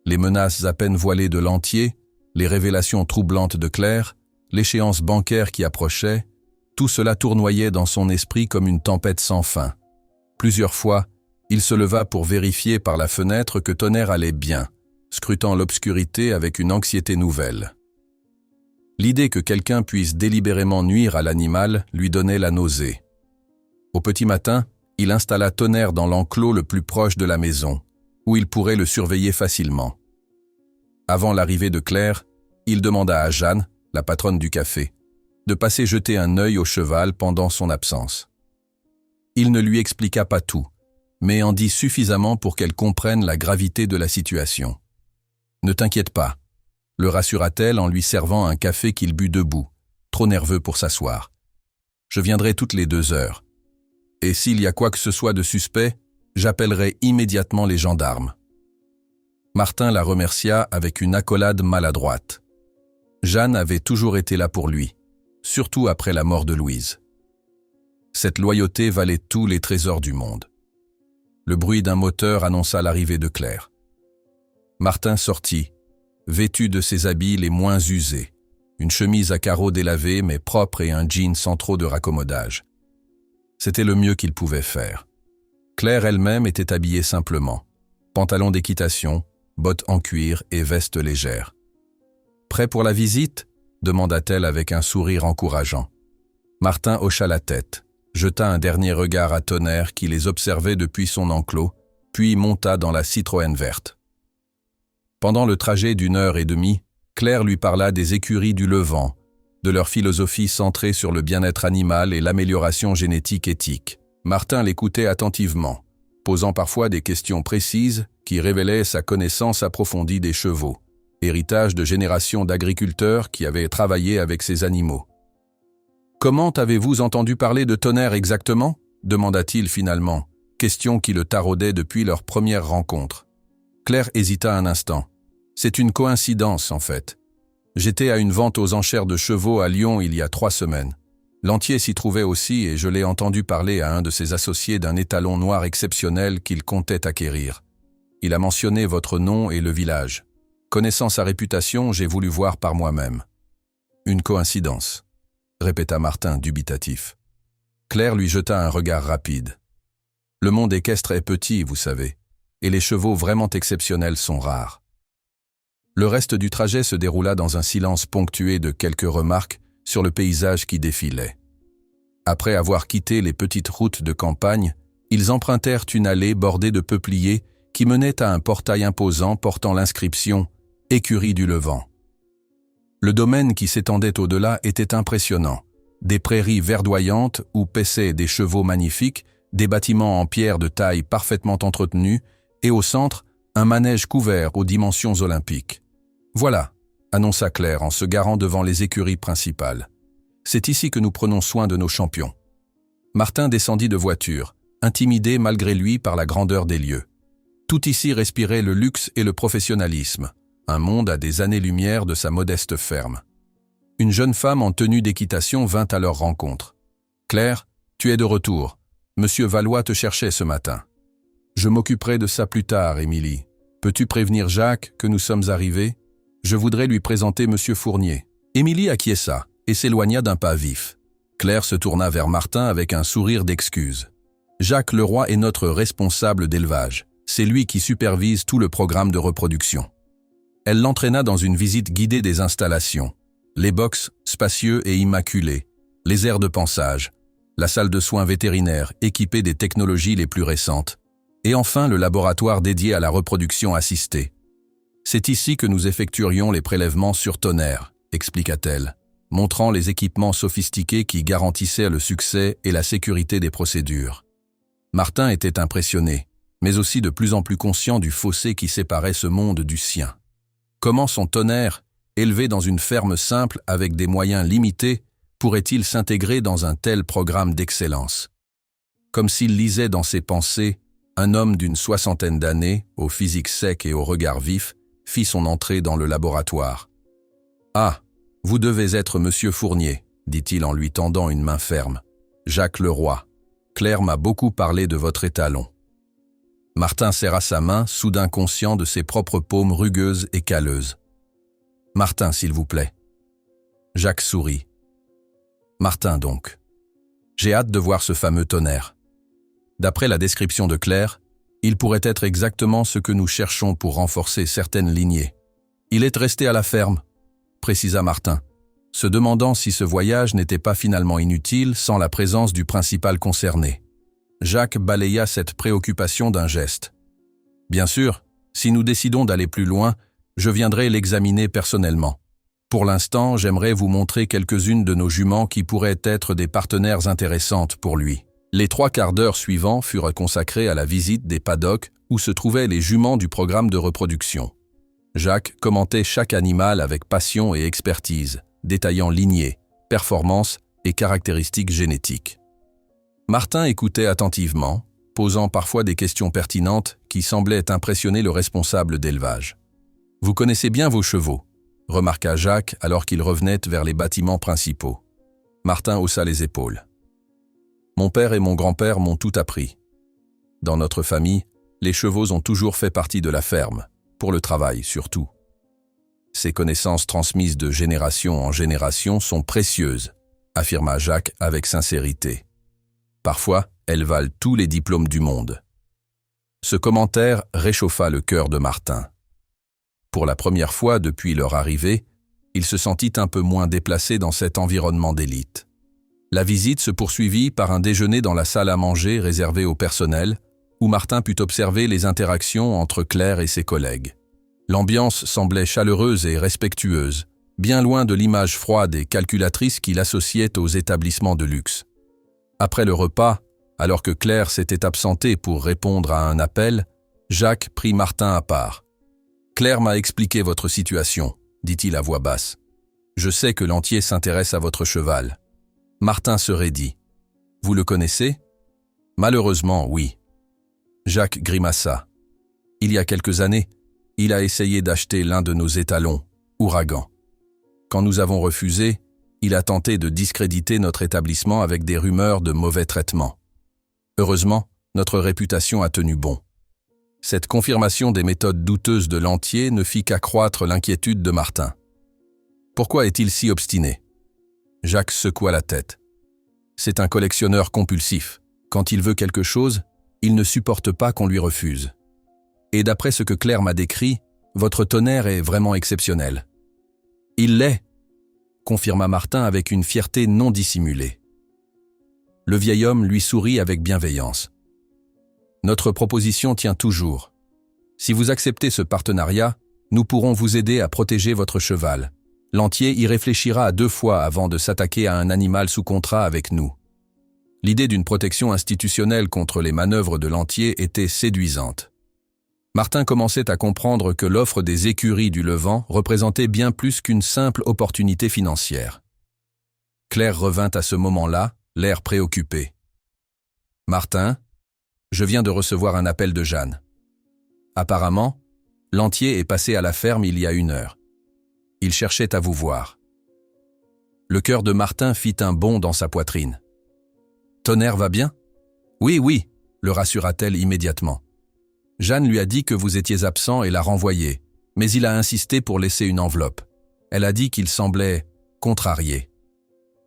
Les menaces à peine voilées de Lantier, les révélations troublantes de Claire, l'échéance bancaire qui approchait, tout cela tournoyait dans son esprit comme une tempête sans fin. Plusieurs fois, il se leva pour vérifier par la fenêtre que Tonnerre allait bien, scrutant l'obscurité avec une anxiété nouvelle. L'idée que quelqu'un puisse délibérément nuire à l'animal lui donnait la nausée. Au petit matin, il installa Tonnerre dans l'enclos le plus proche de la maison, où il pourrait le surveiller facilement. Avant l'arrivée de Claire, il demanda à Jeanne, la patronne du café, de passer jeter un œil au cheval pendant son absence. Il ne lui expliqua pas tout, mais en dit suffisamment pour qu'elle comprenne la gravité de la situation. « Ne t'inquiète pas », le rassura-t-elle en lui servant un café qu'il but debout, trop nerveux pour s'asseoir. « Je viendrai toutes les 2 heures. Et s'il y a quoi que ce soit de suspect, j'appellerai immédiatement les gendarmes. » Martin la remercia avec une accolade maladroite. Jeanne avait toujours été là pour lui, surtout après la mort de Louise. Cette loyauté valait tous les trésors du monde. Le bruit d'un moteur annonça l'arrivée de Claire. Martin sortit, vêtu de ses habits les moins usés, une chemise à carreaux délavée mais propre et un jean sans trop de raccommodage. C'était le mieux qu'il pouvait faire. Claire elle-même était habillée simplement, pantalon d'équitation, bottes en cuir et veste légère. « Prêt pour la visite ?» demanda-t-elle avec un sourire encourageant. Martin hocha la tête, jeta un dernier regard à Tonnerre qui les observait depuis son enclos, puis monta dans la Citroën verte. Pendant le trajet d'1 heure et demie, Claire lui parla des écuries du Levant, de leur philosophie centrée sur le bien-être animal et l'amélioration génétique éthique. Martin l'écoutait attentivement, posant parfois des questions précises qui révélaient sa connaissance approfondie des chevaux, héritage de générations d'agriculteurs qui avaient travaillé avec ces animaux. « Comment avez-vous entendu parler de Tonnerre exactement ?» demanda-t-il finalement, question qui le taraudait depuis leur première rencontre. Claire hésita un instant. « C'est une coïncidence, en fait. J'étais à une vente aux enchères de chevaux à Lyon il y a 3 semaines. Lantier s'y trouvait aussi et je l'ai entendu parler à un de ses associés d'un étalon noir exceptionnel qu'il comptait acquérir. Il a mentionné votre nom et le village. Connaissant sa réputation, j'ai voulu voir par moi-même. »« Une coïncidence », répéta Martin dubitatif. Claire lui jeta un regard rapide. « Le monde équestre est petit, vous savez, et les chevaux vraiment exceptionnels sont rares. » Le reste du trajet se déroula dans un silence ponctué de quelques remarques sur le paysage qui défilait. Après avoir quitté les petites routes de campagne, ils empruntèrent une allée bordée de peupliers qui menait à un portail imposant portant l'inscription « Écurie du Levant ». Le domaine qui s'étendait au-delà était impressionnant. Des prairies verdoyantes où paissaient des chevaux magnifiques, des bâtiments en pierre de taille parfaitement entretenus, et au centre, un manège couvert aux dimensions olympiques. « Voilà », annonça Claire en se garant devant les écuries principales. « C'est ici que nous prenons soin de nos champions. » Martin descendit de voiture, intimidé malgré lui par la grandeur des lieux. Tout ici respirait le luxe et le professionnalisme, un monde à des années-lumière de sa modeste ferme. Une jeune femme en tenue d'équitation vint à leur rencontre. « Claire, tu es de retour. Monsieur Valois te cherchait ce matin. »« Je m'occuperai de ça plus tard, Émilie. Peux-tu prévenir Jacques que nous sommes arrivés? Je voudrais lui présenter Monsieur Fournier. Émilie acquiesça et s'éloigna d'un pas vif. Claire se tourna vers Martin avec un sourire d'excuse. Jacques Leroy est notre responsable d'élevage. C'est lui qui supervise tout le programme de reproduction. Elle l'entraîna dans une visite guidée des installations. Les box spacieux et immaculés, les aires de pansage, la salle de soins vétérinaires équipée des technologies les plus récentes, et enfin le laboratoire dédié à la reproduction assistée. C'est ici que nous effectuerions les prélèvements sur Tonnerre, expliqua-t-elle, montrant les équipements sophistiqués qui garantissaient le succès et la sécurité des procédures. Martin était impressionné, mais aussi de plus en plus conscient du fossé qui séparait ce monde du sien. Comment son Tonnerre, élevé dans une ferme simple avec des moyens limités, pourrait-il s'intégrer dans un tel programme d'excellence? Comme s'il lisait dans ses pensées, un homme d'une 60aine d'années, au physique sec et au regard vif, fit son entrée dans le laboratoire. « Ah, vous devez être Monsieur Fournier, » dit-il en lui tendant une main ferme. « Jacques Leroy. Claire m'a beaucoup parlé de votre étalon. » Martin serra sa main, soudain conscient de ses propres paumes rugueuses et calleuses. « Martin, s'il vous plaît. » Jacques sourit. « Martin, donc. J'ai hâte de voir ce fameux Tonnerre. D'après la description de Claire, il pourrait être exactement ce que nous cherchons pour renforcer certaines lignées. Il est resté à la ferme, » précisa Martin, se demandant si ce voyage n'était pas finalement inutile sans la présence du principal concerné. Jacques balaya cette préoccupation d'un geste. « Bien sûr, si nous décidons d'aller plus loin, je viendrai l'examiner personnellement. Pour l'instant, j'aimerais vous montrer quelques-unes de nos juments qui pourraient être des partenaires intéressantes pour lui. » Les 3 quarts d'heure suivants furent consacrés à la visite des paddocks où se trouvaient les juments du programme de reproduction. Jacques commentait chaque animal avec passion et expertise, détaillant lignée, performance et caractéristiques génétiques. Martin écoutait attentivement, posant parfois des questions pertinentes qui semblaient impressionner le responsable d'élevage. « Vous connaissez bien vos chevaux », remarqua Jacques alors qu'ils revenaient vers les bâtiments principaux. Martin haussa les épaules. « Mon père et mon grand-père m'ont tout appris. Dans notre famille, les chevaux ont toujours fait partie de la ferme, pour le travail surtout. Ces connaissances transmises de génération en génération sont précieuses, affirma Jacques avec sincérité. Parfois, elles valent tous les diplômes du monde. » Ce commentaire réchauffa le cœur de Martin. Pour la première fois depuis leur arrivée, il se sentit un peu moins déplacé dans cet environnement d'élite. La visite se poursuivit par un déjeuner dans la salle à manger réservée au personnel, où Martin put observer les interactions entre Claire et ses collègues. L'ambiance semblait chaleureuse et respectueuse, bien loin de l'image froide et calculatrice qu'il associait aux établissements de luxe. Après le repas, alors que Claire s'était absentée pour répondre à un appel, Jacques prit Martin à part. « Claire m'a expliqué votre situation, » dit-il à voix basse. « Je sais que Lantier s'intéresse à votre cheval. » Martin se raidit. « Vous le connaissez ?»« Malheureusement, oui. » Jacques grimaça. « Il y a quelques années, il a essayé d'acheter l'un de nos étalons, Ouragan. Quand nous avons refusé, il a tenté de discréditer notre établissement avec des rumeurs de mauvais traitement. Heureusement, notre réputation a tenu bon. Cette confirmation des méthodes douteuses de Lantier ne fit qu'accroître l'inquiétude de Martin. Pourquoi est-il si obstiné ? Jacques secoua la tête. C'est un collectionneur compulsif. Quand il veut quelque chose, il ne supporte pas qu'on lui refuse. Et d'après ce que Claire m'a décrit, votre Tonnerre est vraiment exceptionnel. Il l'est, confirma Martin avec une fierté non dissimulée. Le vieil homme lui sourit avec bienveillance. Notre proposition tient toujours. Si vous acceptez ce partenariat, nous pourrons vous aider à protéger votre cheval. Lantier y réfléchira à 2 fois avant de s'attaquer à un animal sous contrat avec nous. L'idée d'une protection institutionnelle contre les manœuvres de Lantier était séduisante. Martin commençait à comprendre que l'offre des écuries du Levant représentait bien plus qu'une simple opportunité financière. Claire revint à ce moment-là, l'air préoccupé. « Martin, je viens de recevoir un appel de Jeanne. Apparemment, Lantier est passé à la ferme il y a 1 heure. Il cherchait à vous voir. » Le cœur de Martin fit un bond dans sa poitrine. « Tonnerre va bien ? » « Oui, oui, le rassura-t-elle immédiatement. « Jeanne lui a dit que vous étiez absent et l'a renvoyé, mais il a insisté pour laisser une enveloppe. Elle a dit qu'il semblait contrarié.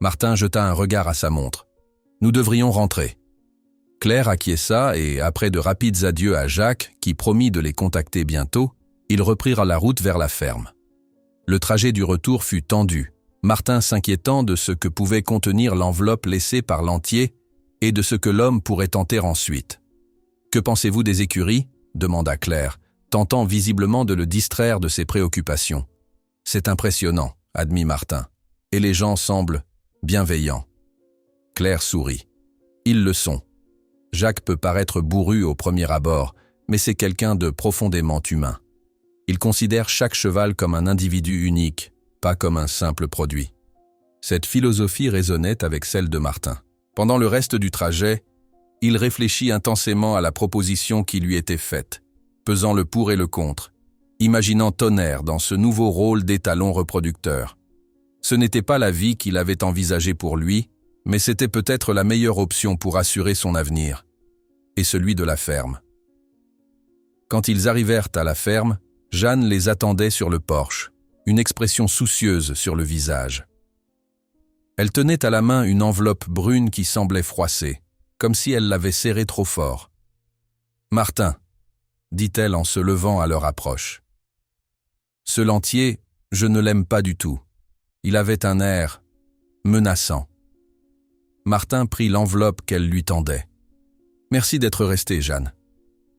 Martin jeta un regard à sa montre. Nous devrions rentrer. Claire acquiesça et, après de rapides adieux à Jacques, qui promit de les contacter bientôt, ils reprirent la route vers la ferme. Le trajet du retour fut tendu, Martin s'inquiétant de ce que pouvait contenir l'enveloppe laissée par Lantier et de ce que l'homme pourrait tenter ensuite. « Que pensez-vous des écuries ?» demanda Claire, tentant visiblement de le distraire de ses préoccupations. « C'est impressionnant, » admit Martin, « et les gens semblent bienveillants. » Claire sourit. « Ils le sont. Jacques peut paraître bourru au premier abord, mais c'est quelqu'un de profondément humain. Il considère chaque cheval comme un individu unique, pas comme un simple produit. » Cette philosophie résonnait avec celle de Martin. Pendant le reste du trajet, il réfléchit intensément à la proposition qui lui était faite, pesant le pour et le contre, imaginant Tonnerre dans ce nouveau rôle d'étalon reproducteur. Ce n'était pas la vie qu'il avait envisagée pour lui, mais c'était peut-être la meilleure option pour assurer son avenir, et celui de la ferme. Quand ils arrivèrent à la ferme, Jeanne les attendait sur le porche, une expression soucieuse sur le visage. Elle tenait à la main une enveloppe brune qui semblait froissée, comme si elle l'avait serrée trop fort. « Martin, » dit-elle en se levant à leur approche. « Ce Lantier, je ne l'aime pas du tout. Il avait un air menaçant. » Martin prit l'enveloppe qu'elle lui tendait. « Merci d'être restée, Jeanne.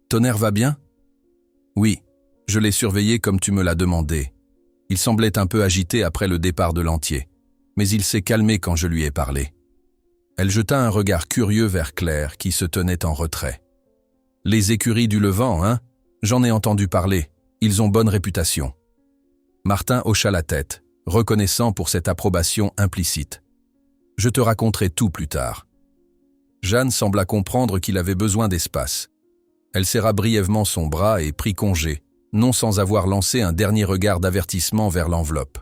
Tonnerre va bien ? » « Oui, je l'ai surveillé comme tu me l'as demandé. Il semblait un peu agité après le départ de Lantier, mais il s'est calmé quand je lui ai parlé. » Elle jeta un regard curieux vers Claire qui se tenait en retrait. « Les écuries du Levant, hein ? J'en ai entendu parler. Ils ont bonne réputation. » Martin hocha la tête, reconnaissant pour cette approbation implicite. « Je te raconterai tout plus tard. » Jeanne sembla comprendre qu'il avait besoin d'espace. Elle serra brièvement son bras et prit congé, non sans avoir lancé un dernier regard d'avertissement vers l'enveloppe.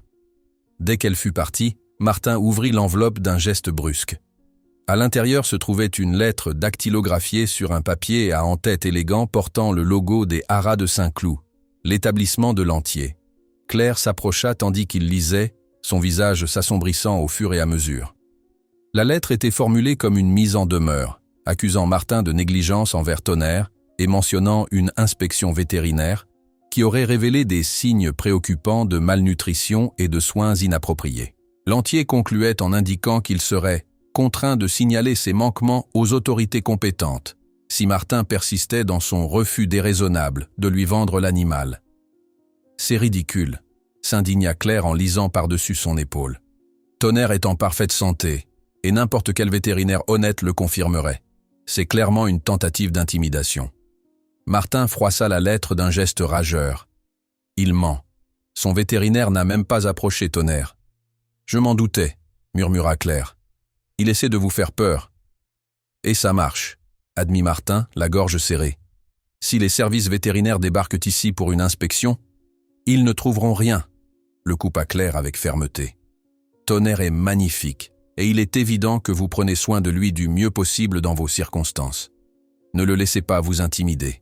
Dès qu'elle fut partie, Martin ouvrit l'enveloppe d'un geste brusque. À l'intérieur se trouvait une lettre dactylographiée sur un papier à en-tête élégant portant le logo des Haras de Saint-Cloud, l'établissement de Lantier. Claire s'approcha tandis qu'il lisait, son visage s'assombrissant au fur et à mesure. La lettre était formulée comme une mise en demeure, accusant Martin de négligence envers Tonnerre et mentionnant une inspection vétérinaire qui aurait révélé des signes préoccupants de malnutrition et de soins inappropriés. Lantier concluait en indiquant qu'il serait contraint de signaler ces manquements aux autorités compétentes, si Martin persistait dans son refus déraisonnable de lui vendre l'animal. « C'est ridicule », s'indigna Claire en lisant par-dessus son épaule. « Tonnerre est en parfaite santé, et n'importe quel vétérinaire honnête le confirmerait. C'est clairement une tentative d'intimidation. » Martin froissa la lettre d'un geste rageur. « Il ment. Son vétérinaire n'a même pas approché Tonnerre. »« Je m'en doutais, » murmura Claire. « Il essaie de vous faire peur. » « Et ça marche, » admit Martin, la gorge serrée. « Si les services vétérinaires débarquent ici pour une inspection, ils ne trouveront rien, » le coupa Claire avec fermeté. « Tonnerre est magnifique, et il est évident que vous prenez soin de lui du mieux possible dans vos circonstances. Ne le laissez pas vous intimider. »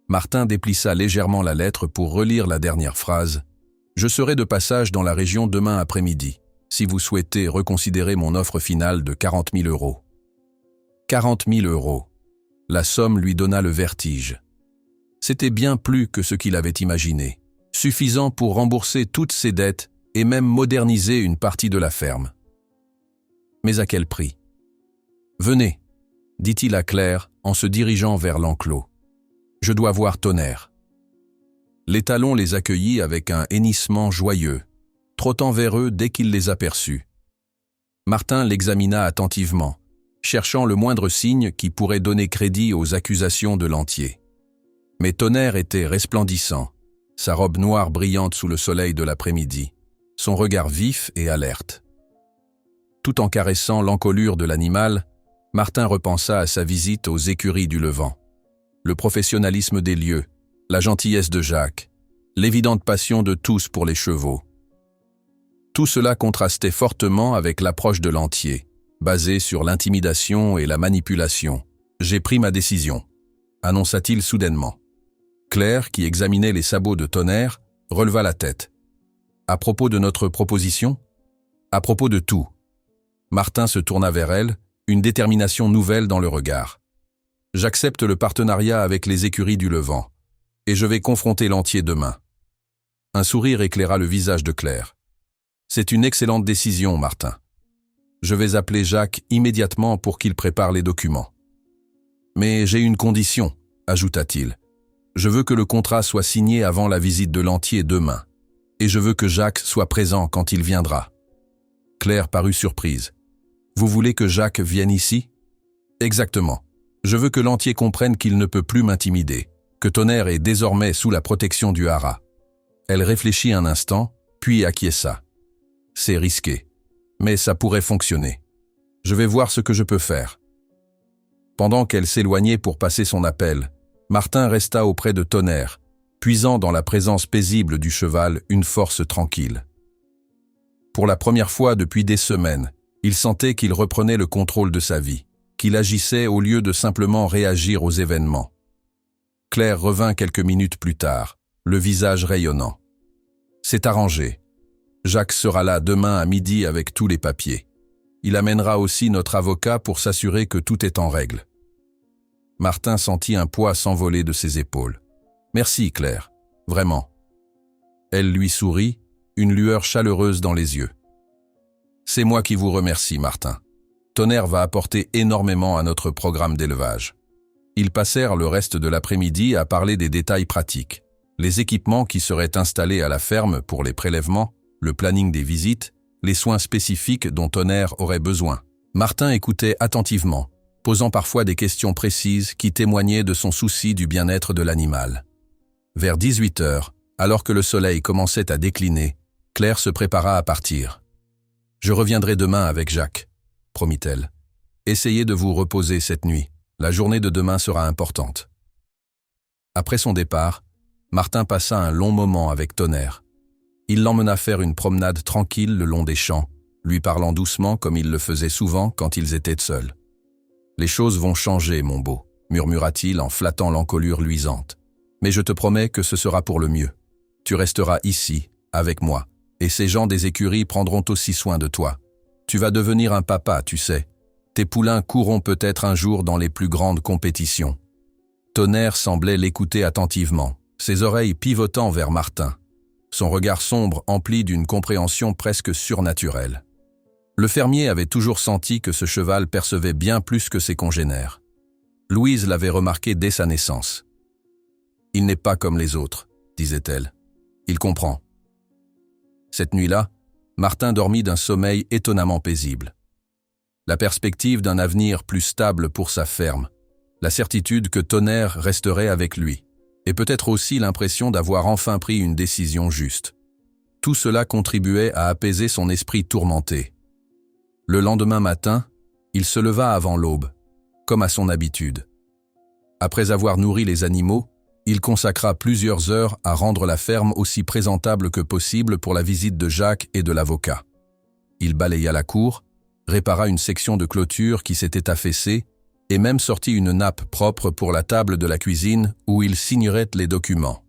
Martin déplissa légèrement la lettre pour relire la dernière phrase. « Je serai de passage dans la région demain après-midi, si vous souhaitez reconsidérer mon offre finale de 40 000 €. » 40 000 €. La somme lui donna le vertige. C'était bien plus que ce qu'il avait imaginé, suffisant pour rembourser toutes ses dettes et même moderniser une partie de la ferme. Mais à quel prix ? « Venez, » dit-il à Claire en se dirigeant vers l'enclos. « Je dois voir Tonnerre. » L'étalon les accueillit avec un hennissement joyeux, trottant vers eux dès qu'il les aperçut. Martin l'examina attentivement, cherchant le moindre signe qui pourrait donner crédit aux accusations de Lantier. Mais Tonnerre était resplendissant, sa robe noire brillante sous le soleil de l'après-midi, son regard vif et alerte. Tout en caressant l'encolure de l'animal, Martin repensa à sa visite aux écuries du Levant. Le professionnalisme des lieux, la gentillesse de Jacques, l'évidente passion de tous pour les chevaux. Tout cela contrastait fortement avec l'approche de Lantier, basée sur l'intimidation et la manipulation. « J'ai pris ma décision », annonça-t-il soudainement. Claire, qui examinait les sabots de Tonnerre, releva la tête. « À propos de notre proposition ?»« À propos de tout. » Martin se tourna vers elle, une détermination nouvelle dans le regard. « J'accepte le partenariat avec les écuries du Levant, et je vais confronter l'Entier demain. » Un sourire éclaira le visage de Claire. « C'est une excellente décision, Martin. Je vais appeler Jacques immédiatement pour qu'il prépare les documents. »« Mais j'ai une condition, » ajouta-t-il. « Je veux que le contrat soit signé avant la visite de l'Entier demain, et je veux que Jacques soit présent quand il viendra. » Claire parut surprise. « Vous voulez que Jacques vienne ici ?»« Exactement. Je veux que l'Entier comprenne qu'il ne peut plus m'intimider, que Tonnerre est désormais sous la protection du Haras. » Elle réfléchit un instant, puis acquiesça. « C'est risqué, mais ça pourrait fonctionner. Je vais voir ce que je peux faire. » Pendant qu'elle s'éloignait pour passer son appel, Martin resta auprès de Tonnerre, puisant dans la présence paisible du cheval une force tranquille. Pour la première fois depuis des semaines, il sentait qu'il reprenait le contrôle de sa vie, qu'il agissait au lieu de simplement réagir aux événements. Claire revint quelques minutes plus tard, le visage rayonnant. « C'est arrangé. Jacques sera là demain à midi avec tous les papiers. Il amènera aussi notre avocat pour s'assurer que tout est en règle. » Martin sentit un poids s'envoler de ses épaules. « Merci, Claire. Vraiment. » Elle lui sourit, une lueur chaleureuse dans les yeux. « C'est moi qui vous remercie, Martin. Tonnerre va apporter énormément à notre programme d'élevage. » Ils passèrent le reste de l'après-midi à parler des détails pratiques, les équipements qui seraient installés à la ferme pour les prélèvements, le planning des visites, les soins spécifiques dont Tonnerre aurait besoin. Martin écoutait attentivement, posant parfois des questions précises qui témoignaient de son souci du bien-être de l'animal. Vers 18 heures, alors que le soleil commençait à décliner, Claire se prépara à partir. « Je reviendrai demain avec Jacques, » promit-elle. « Essayez de vous reposer cette nuit. La journée de demain sera importante. » Après son départ, Martin passa un long moment avec Tonnerre. Il l'emmena faire une promenade tranquille le long des champs, lui parlant doucement comme il le faisait souvent quand ils étaient seuls. « Les choses vont changer, mon beau, » murmura-t-il en flattant l'encolure luisante. « Mais je te promets que ce sera pour le mieux. Tu resteras ici, avec moi, et ces gens des écuries prendront aussi soin de toi. Tu vas devenir un papa, tu sais. Tes poulains courront peut-être un jour dans les plus grandes compétitions. » Tonnerre semblait l'écouter attentivement, ses oreilles pivotant vers Martin, son regard sombre empli d'une compréhension presque surnaturelle. Le fermier avait toujours senti que ce cheval percevait bien plus que ses congénères. Louise l'avait remarqué dès sa naissance. « Il n'est pas comme les autres, » disait-elle. « Il comprend. » Cette nuit-là, Martin dormit d'un sommeil étonnamment paisible. La perspective d'un avenir plus stable pour sa ferme, la certitude que Tonnerre resterait avec lui, et peut-être aussi l'impression d'avoir enfin pris une décision juste. Tout cela contribuait à apaiser son esprit tourmenté. Le lendemain matin, il se leva avant l'aube, comme à son habitude. Après avoir nourri les animaux, il consacra plusieurs heures à rendre la ferme aussi présentable que possible pour la visite de Jacques et de l'avocat. Il balaya la cour, répara une section de clôture qui s'était affaissée et même sortit une nappe propre pour la table de la cuisine où il signerait les documents.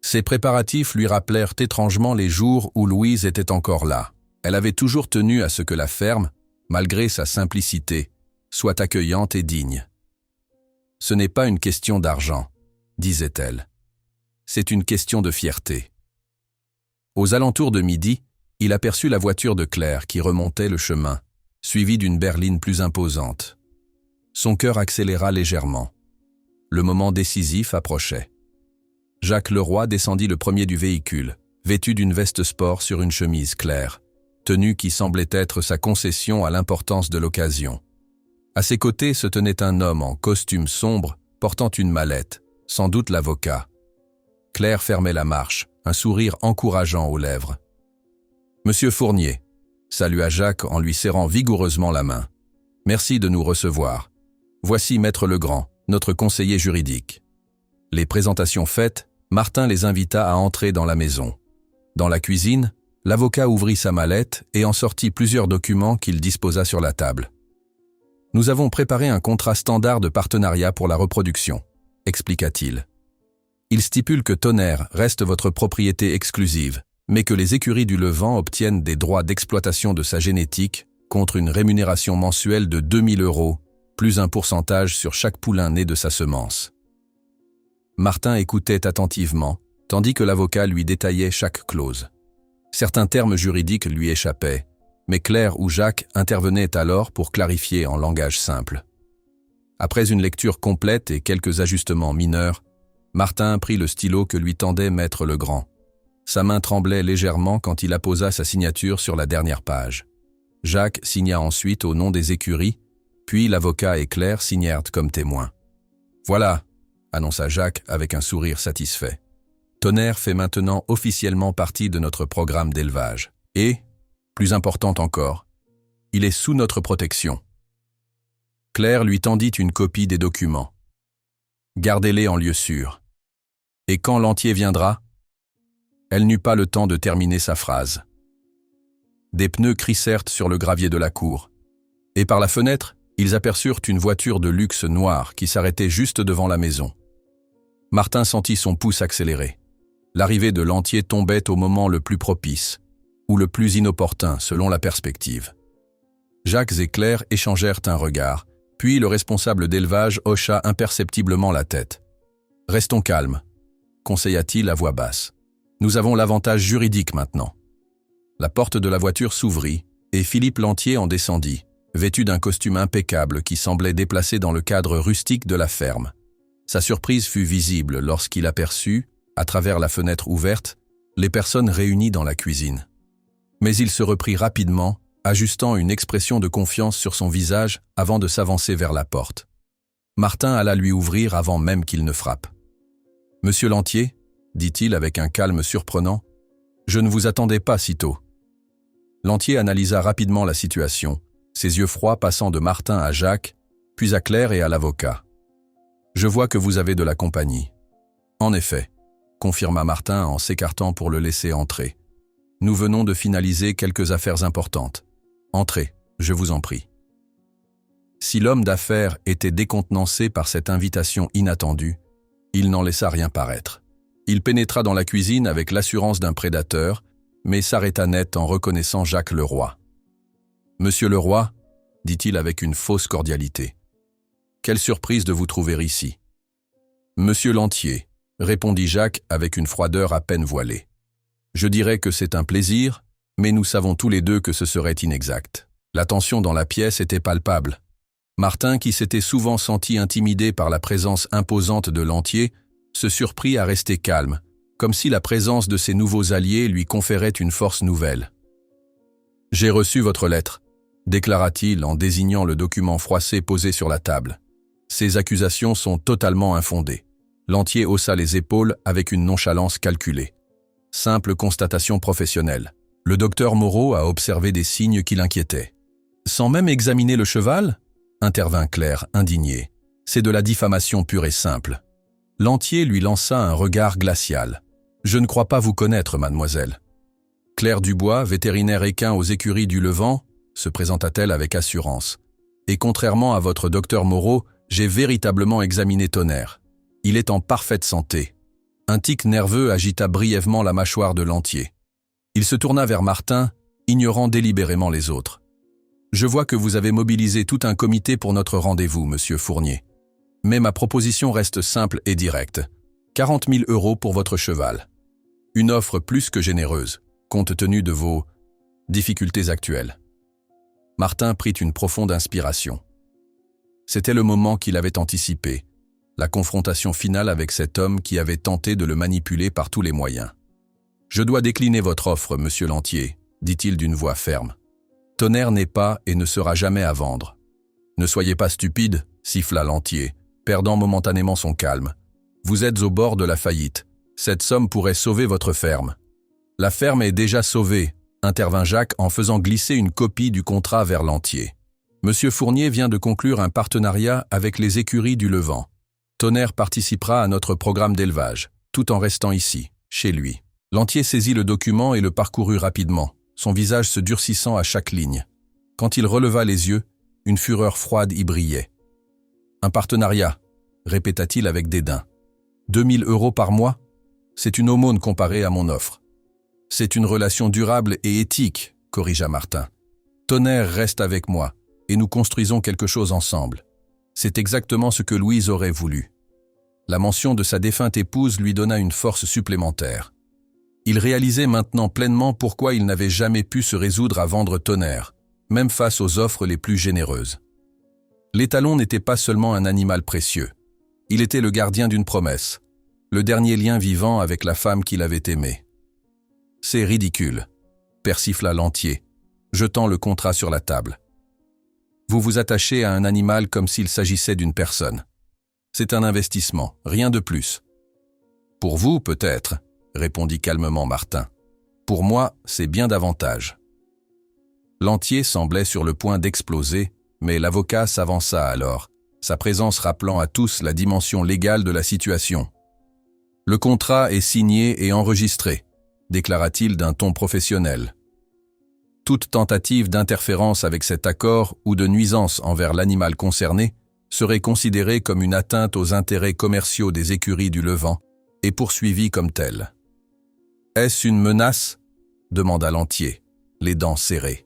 Ces préparatifs lui rappelèrent étrangement les jours où Louise était encore là. Elle avait toujours tenu à ce que la ferme, malgré sa simplicité, soit accueillante et digne. « Ce n'est pas une question d'argent, » disait-elle. « C'est une question de fierté. » Aux alentours de midi, il aperçut la voiture de Claire qui remontait le chemin, suivie d'une berline plus imposante. Son cœur accéléra légèrement. Le moment décisif approchait. Jacques Leroy descendit le premier du véhicule, vêtu d'une veste sport sur une chemise claire, tenue qui semblait être sa concession à l'importance de l'occasion. À ses côtés se tenait un homme en costume sombre, portant une mallette, sans doute l'avocat. Claire fermait la marche, un sourire encourageant aux lèvres. « Monsieur Fournier », salua Jacques en lui serrant vigoureusement la main. « Merci de nous recevoir. Voici Maître Legrand, notre conseiller juridique. » Les présentations faites, Martin les invita à entrer dans la maison. Dans la cuisine, l'avocat ouvrit sa mallette et en sortit plusieurs documents qu'il disposa sur la table. « Nous avons préparé un contrat standard de partenariat pour la reproduction », expliqua-t-il. Il stipule que Tonnerre reste votre propriété exclusive, mais que les écuries du Levant obtiennent des droits d'exploitation de sa génétique contre une rémunération mensuelle de 2 000 €, plus un pourcentage sur chaque poulain né de sa semence. Martin écoutait attentivement, tandis que l'avocat lui détaillait chaque clause. Certains termes juridiques lui échappaient, mais Claire ou Jacques intervenaient alors pour clarifier en langage simple. Après une lecture complète et quelques ajustements mineurs, Martin prit le stylo que lui tendait Maître Legrand. Sa main tremblait légèrement quand il apposa sa signature sur la dernière page. Jacques signa ensuite au nom des écuries, puis l'avocat et Claire signèrent comme témoins. « Voilà », annonça Jacques avec un sourire satisfait. « Tonnerre fait maintenant officiellement partie de notre programme d'élevage. Et, plus important encore, il est sous notre protection. » Claire lui tendit une copie des documents. « Gardez-les en lieu sûr. Et quand Lantier viendra ?» Elle n'eut pas le temps de terminer sa phrase. Des pneus crissèrent sur le gravier de la cour, et par la fenêtre, ils aperçurent une voiture de luxe noire qui s'arrêtait juste devant la maison. Martin sentit son pouce accélérer. L'arrivée de Lantier tombait au moment le plus propice, ou le plus inopportun selon la perspective. Jacques et Claire échangèrent un regard, puis le responsable d'élevage hocha imperceptiblement la tête. « Restons calmes », conseilla-t-il à voix basse. « Nous avons l'avantage juridique maintenant. » La porte de la voiture s'ouvrit, et Philippe Lantier en descendit, vêtu d'un costume impeccable qui semblait déplacé dans le cadre rustique de la ferme. Sa surprise fut visible lorsqu'il aperçut, à travers la fenêtre ouverte, les personnes réunies dans la cuisine. Mais il se reprit rapidement, ajustant une expression de confiance sur son visage avant de s'avancer vers la porte. Martin alla lui ouvrir avant même qu'il ne frappe. « Monsieur Lantier » dit-il avec un calme surprenant, « je ne vous attendais pas si tôt. » Lantier analysa rapidement la situation, ses yeux froids passant de Martin à Jacques, puis à Claire et à l'avocat. « Je vois que vous avez de la compagnie. »« En effet, » confirma Martin en s'écartant pour le laisser entrer. « Nous venons de finaliser quelques affaires importantes. Entrez, je vous en prie. » Si l'homme d'affaires était décontenancé par cette invitation inattendue, il n'en laissa rien paraître. Il pénétra dans la cuisine avec l'assurance d'un prédateur, mais s'arrêta net en reconnaissant Jacques Leroy. « Monsieur Leroy » dit-il avec une fausse cordialité. « Quelle surprise de vous trouver ici. »« Monsieur Lantier » répondit Jacques avec une froideur à peine voilée. « Je dirais que c'est un plaisir, mais nous savons tous les deux que ce serait inexact. » La tension dans la pièce était palpable. Martin, qui s'était souvent senti intimidé par la présence imposante de Lantier, se surprit à rester calme, comme si la présence de ses nouveaux alliés lui conférait une force nouvelle. « J'ai reçu votre lettre », déclara-t-il en désignant le document froissé posé sur la table. « Ces accusations sont totalement infondées. » Lantier haussa les épaules avec une nonchalance calculée. « Simple constatation professionnelle. Le docteur Moreau a observé des signes qui l'inquiétaient. »« Sans même examiner le cheval ?» intervint Claire, indignée. « C'est de la diffamation pure et simple. » Lantier lui lança un regard glacial. « Je ne crois pas vous connaître, mademoiselle. » Claire Dubois, vétérinaire équin aux écuries du Levant, se présenta-t-elle avec assurance. « Et contrairement à votre docteur Moreau, j'ai véritablement examiné Tonnerre. Il est en parfaite santé. » Un tic nerveux agita brièvement la mâchoire de Lantier. Il se tourna vers Martin, ignorant délibérément les autres. « Je vois que vous avez mobilisé tout un comité pour notre rendez-vous, monsieur Fournier. Mais ma proposition reste simple et directe. 40 000 € pour votre cheval. Une offre plus que généreuse, compte tenu de vos difficultés actuelles. » Martin prit une profonde inspiration. C'était le moment qu'il avait anticipé, la confrontation finale avec cet homme qui avait tenté de le manipuler par tous les moyens. « Je dois décliner votre offre, monsieur Lantier, » dit-il d'une voix ferme. « Tonnerre n'est pas et ne sera jamais à vendre. »« Ne soyez pas stupide, » siffla Lantier, perdant momentanément son calme. « Vous êtes au bord de la faillite. Cette somme pourrait sauver votre ferme. »« La ferme est déjà sauvée, » intervint Jacques en faisant glisser une copie du contrat vers Lantier. « Monsieur Fournier vient de conclure un partenariat avec les écuries du Levant. Tonnerre participera à notre programme d'élevage, tout en restant ici, chez lui. » Lantier saisit le document et le parcourut rapidement, son visage se durcissant à chaque ligne. Quand il releva les yeux, une fureur froide y brillait. « Un partenariat », répéta-t-il avec dédain. 2 000 € par mois? C'est une aumône comparée à mon offre. C'est une relation durable et éthique, corrigea Martin. Tonnerre reste avec moi, et nous construisons quelque chose ensemble. C'est exactement ce que Louise aurait voulu. La mention de sa défunte épouse lui donna une force supplémentaire. Il réalisait maintenant pleinement pourquoi il n'avait jamais pu se résoudre à vendre Tonnerre, même face aux offres les plus généreuses. L'étalon n'était pas seulement un animal précieux. Il était le gardien d'une promesse, le dernier lien vivant avec la femme qu'il avait aimée. « C'est ridicule », persifla Lantier, jetant le contrat sur la table. « Vous vous attachez à un animal comme s'il s'agissait d'une personne. C'est un investissement, rien de plus. »« Pour vous, peut-être », répondit calmement Martin. « Pour moi, c'est bien davantage. » Lantier semblait sur le point d'exploser, mais l'avocat s'avança alors, sa présence rappelant à tous la dimension légale de la situation. « Le contrat est signé et enregistré », déclara-t-il d'un ton professionnel. Toute tentative d'interférence avec cet accord ou de nuisance envers l'animal concerné serait considérée comme une atteinte aux intérêts commerciaux des écuries du Levant et poursuivie comme telle. « Est-ce une menace ?» demanda Lantier, les dents serrées.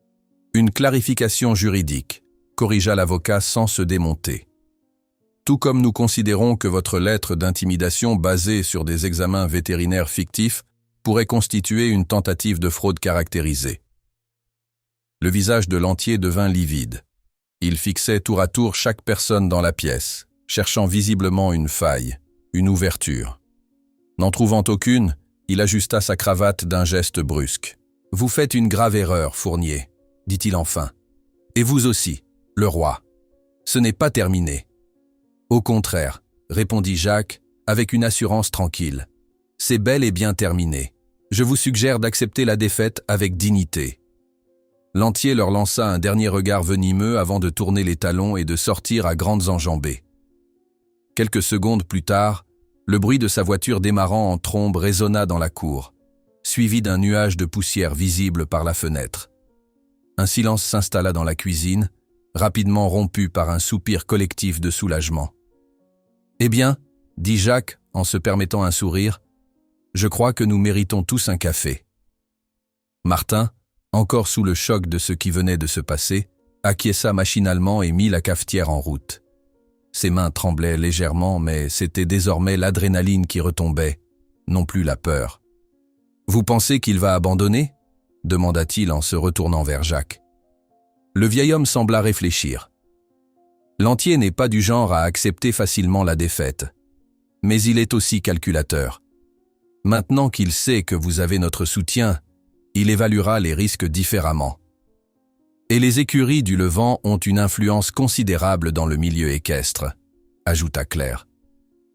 « Une clarification juridique », corrigea l'avocat sans se démonter. « Tout comme nous considérons que votre lettre d'intimidation basée sur des examens vétérinaires fictifs pourrait constituer une tentative de fraude caractérisée. » Le visage de Lantier devint livide. Il fixait tour à tour chaque personne dans la pièce, cherchant visiblement une faille, une ouverture. N'en trouvant aucune, il ajusta sa cravate d'un geste brusque. « Vous faites une grave erreur, Fournier, » dit-il enfin. « Et vous aussi, le roi. Ce n'est pas terminé. » « Au contraire, » répondit Jacques, avec une assurance tranquille. « C'est bel et bien terminé. Je vous suggère d'accepter la défaite avec dignité. » Lantier leur lança un dernier regard venimeux avant de tourner les talons et de sortir à grandes enjambées. Quelques secondes plus tard, le bruit de sa voiture démarrant en trombe résonna dans la cour, suivi d'un nuage de poussière visible par la fenêtre. Un silence s'installa dans la cuisine, rapidement rompu par un soupir collectif de soulagement. « Eh bien, » dit Jacques en se permettant un sourire, « je crois que nous méritons tous un café. » Martin, encore sous le choc de ce qui venait de se passer, acquiesça machinalement et mit la cafetière en route. Ses mains tremblaient légèrement, mais c'était désormais l'adrénaline qui retombait, non plus la peur. « Vous pensez qu'il va abandonner ?» demanda-t-il en se retournant vers Jacques. Le vieil homme sembla réfléchir. Lantier n'est pas du genre à accepter facilement la défaite, mais il est aussi calculateur. Maintenant qu'il sait que vous avez notre soutien, il évaluera les risques différemment. Et les écuries du Levant ont une influence considérable dans le milieu équestre, ajouta Claire.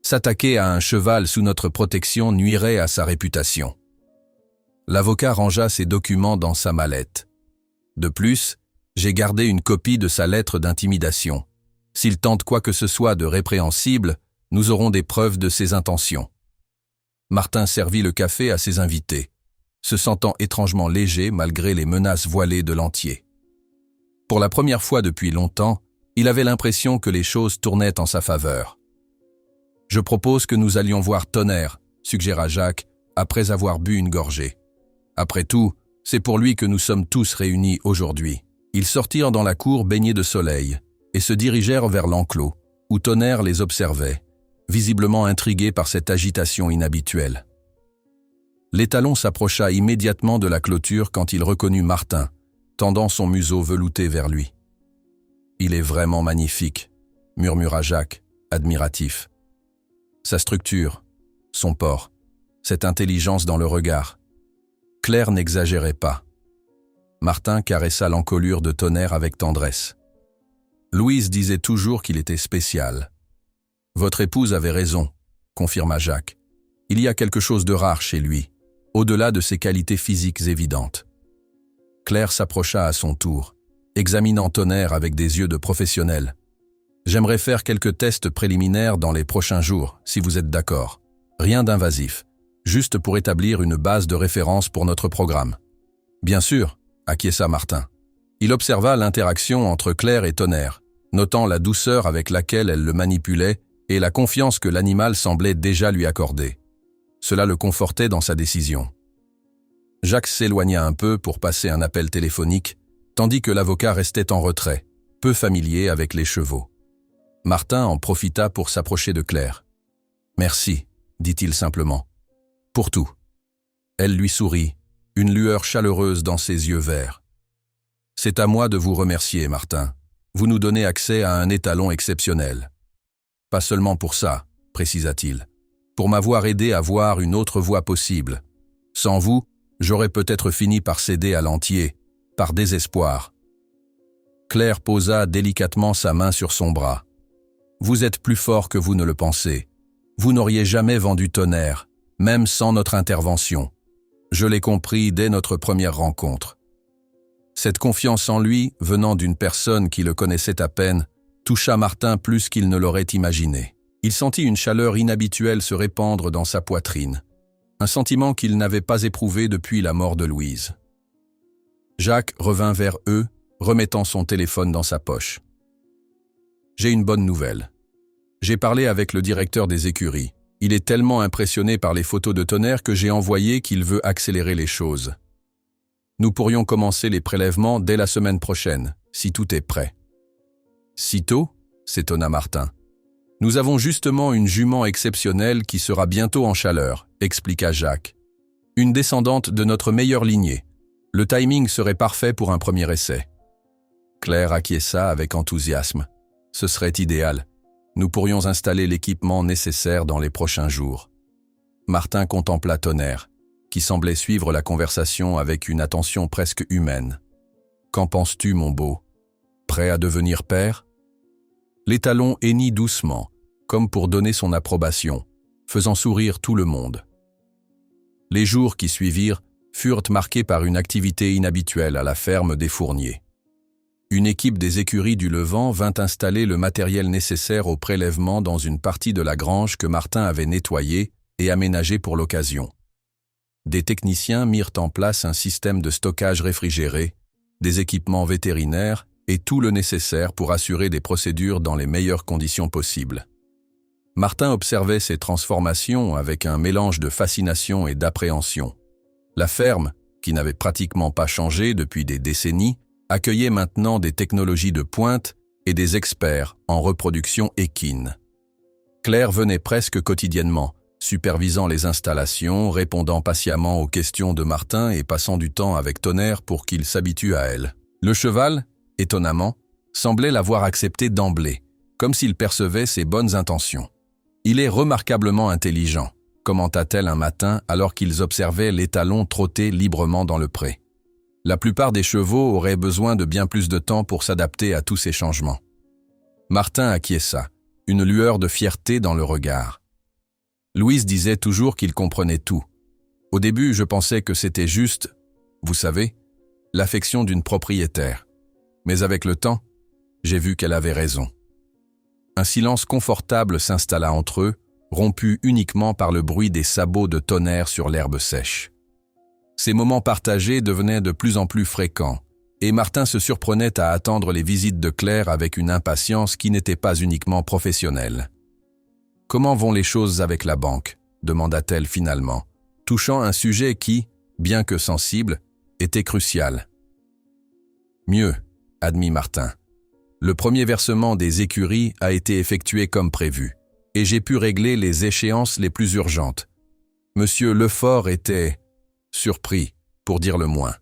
S'attaquer à un cheval sous notre protection nuirait à sa réputation. L'avocat rangea ses documents dans sa mallette. De plus, j'ai gardé une copie de sa lettre d'intimidation. S'il tente quoi que ce soit de répréhensible, nous aurons des preuves de ses intentions. Martin servit le café à ses invités, se sentant étrangement léger malgré les menaces voilées de Lantier. Pour la première fois depuis longtemps, il avait l'impression que les choses tournaient en sa faveur. « Je propose que nous allions voir Tonnerre », suggéra Jacques, après avoir bu une gorgée. « Après tout, c'est pour lui que nous sommes tous réunis aujourd'hui. » Ils sortirent dans la cour baignée de soleil et se dirigèrent vers l'enclos, où Tonnerre les observait, visiblement intrigué par cette agitation inhabituelle. L'étalon s'approcha immédiatement de la clôture quand il reconnut Martin, tendant son museau velouté vers lui. « Il est vraiment magnifique », murmura Jacques, admiratif. Sa structure, son port, cette intelligence dans le regard. Claire n'exagérait pas. Martin caressa l'encolure de Tonnerre avec tendresse. Louise disait toujours qu'il était spécial. « Votre épouse avait raison », confirma Jacques. « Il y a quelque chose de rare chez lui, au-delà de ses qualités physiques évidentes. » Claire s'approcha à son tour, examinant Tonnerre avec des yeux de professionnel. « J'aimerais faire quelques tests préliminaires dans les prochains jours, si vous êtes d'accord. Rien d'invasif, juste pour établir une base de référence pour notre programme. » « Bien sûr », acquiesça Martin. Il observa l'interaction entre Claire et Tonnerre, notant la douceur avec laquelle elle le manipulait et la confiance que l'animal semblait déjà lui accorder. Cela le confortait dans sa décision. Jacques s'éloigna un peu pour passer un appel téléphonique, tandis que l'avocat restait en retrait, peu familier avec les chevaux. Martin en profita pour s'approcher de Claire. « Merci », dit-il simplement. « Pour tout. » Elle lui sourit, une lueur chaleureuse dans ses yeux verts. « C'est à moi de vous remercier, Martin. Vous nous donnez accès à un étalon exceptionnel. Pas seulement pour ça, précisa-t-il, pour m'avoir aidé à voir une autre voie possible. Sans vous, j'aurais peut-être fini par céder à l'entier, par désespoir. » Claire posa délicatement sa main sur son bras. « Vous êtes plus fort que vous ne le pensez. Vous n'auriez jamais vendu Tonnerre, même sans notre intervention. Je l'ai compris dès notre première rencontre. » Cette confiance en lui, venant d'une personne qui le connaissait à peine, toucha Martin plus qu'il ne l'aurait imaginé. Il sentit une chaleur inhabituelle se répandre dans sa poitrine, un sentiment qu'il n'avait pas éprouvé depuis la mort de Louise. Jacques revint vers eux, remettant son téléphone dans sa poche. « J'ai une bonne nouvelle. J'ai parlé avec le directeur des écuries. Il est tellement impressionné par les photos de Tonnerre que j'ai envoyé qu'il veut accélérer les choses. Nous pourrions commencer les prélèvements dès la semaine prochaine, si tout est prêt. » « Si tôt ?» s'étonna Martin. « Nous avons justement une jument exceptionnelle qui sera bientôt en chaleur, expliqua Jacques. Une descendante de notre meilleure lignée. Le timing serait parfait pour un premier essai. » Claire acquiesça avec enthousiasme. Ce serait idéal. Nous pourrions installer l'équipement nécessaire dans les prochains jours. Martin contempla Tonnerre, qui semblait suivre la conversation avec une attention presque humaine. « Qu'en penses-tu, mon beau ? Prêt à devenir père ?» L'étalon hennit doucement, comme pour donner son approbation, faisant sourire tout le monde. Les jours qui suivirent furent marqués par une activité inhabituelle à la ferme des Fournier. Une équipe des écuries du Levant vint installer le matériel nécessaire au prélèvement dans une partie de la grange que Martin avait nettoyée et aménagée pour l'occasion. Des techniciens mirent en place un système de stockage réfrigéré, des équipements vétérinaires et tout le nécessaire pour assurer des procédures dans les meilleures conditions possibles. Martin observait ces transformations avec un mélange de fascination et d'appréhension. La ferme, qui n'avait pratiquement pas changé depuis des décennies, accueillait maintenant des technologies de pointe et des experts en reproduction équine. Claire venait presque quotidiennement, supervisant les installations, répondant patiemment aux questions de Martin et passant du temps avec Tonnerre pour qu'il s'habitue à elle. Le cheval, étonnamment, semblait l'avoir accepté d'emblée, comme s'il percevait ses bonnes intentions. « Il est remarquablement intelligent », commenta-t-elle un matin alors qu'ils observaient l'étalon trotter librement dans le pré. La plupart des chevaux auraient besoin de bien plus de temps pour s'adapter à tous ces changements. Martin acquiesça, une lueur de fierté dans le regard. Louise disait toujours qu'il comprenait tout. Au début, je pensais que c'était juste, vous savez, l'affection d'une propriétaire. Mais avec le temps, j'ai vu qu'elle avait raison. Un silence confortable s'installa entre eux, rompu uniquement par le bruit des sabots de Tonnerre sur l'herbe sèche. Ces moments partagés devenaient de plus en plus fréquents, et Martin se surprenait à attendre les visites de Claire avec une impatience qui n'était pas uniquement professionnelle. « Comment vont les choses avec la banque ?» demanda-t-elle finalement, touchant un sujet qui, bien que sensible, était crucial. « Mieux, » admit Martin. « Le premier versement des écuries a été effectué comme prévu, et j'ai pu régler les échéances les plus urgentes. Monsieur Lefort était surpris, pour dire le moins. »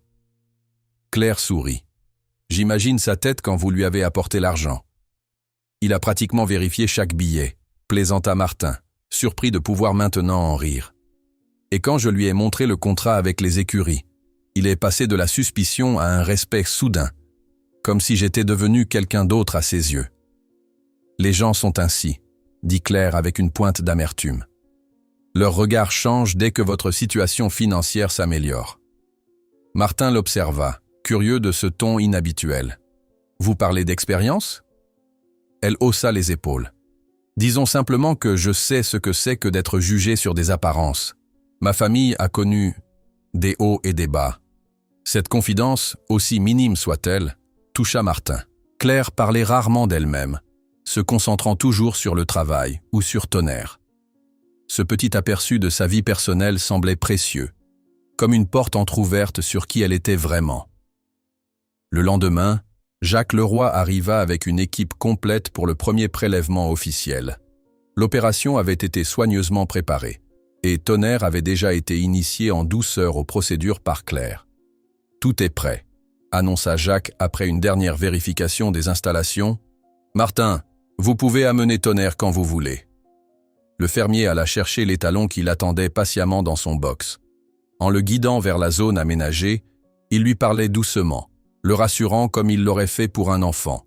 Claire sourit. « J'imagine sa tête quand vous lui avez apporté l'argent. » Il a pratiquement vérifié chaque billet, plaisanta Martin, surpris de pouvoir maintenant en rire. Et quand je lui ai montré le contrat avec les écuries, il est passé de la suspicion à un respect soudain, comme si j'étais devenu quelqu'un d'autre à ses yeux. « Les gens sont ainsi, » dit Claire avec une pointe d'amertume. « Leur regard change dès que votre situation financière s'améliore. » Martin l'observa, curieux de ce ton inhabituel. « Vous parlez d'expérience ?» Elle haussa les épaules. « Disons simplement que je sais ce que c'est que d'être jugé sur des apparences. Ma famille a connu des hauts et des bas. » Cette confidence, aussi minime soit-elle, toucha Martin. Claire parlait rarement d'elle-même, se concentrant toujours sur le travail ou sur Tonnerre. Ce petit aperçu de sa vie personnelle semblait précieux, comme une porte entr'ouverte sur qui elle était vraiment. Le lendemain, Jacques Leroy arriva avec une équipe complète pour le premier prélèvement officiel. L'opération avait été soigneusement préparée, et Tonnerre avait déjà été initié en douceur aux procédures par Claire. « Tout est prêt », annonça Jacques après une dernière vérification des installations. « Martin, vous pouvez amener Tonnerre quand vous voulez. » Le fermier alla chercher l'étalon qui l'attendait patiemment dans son box. En le guidant vers la zone aménagée, il lui parlait doucement, le rassurant comme il l'aurait fait pour un enfant.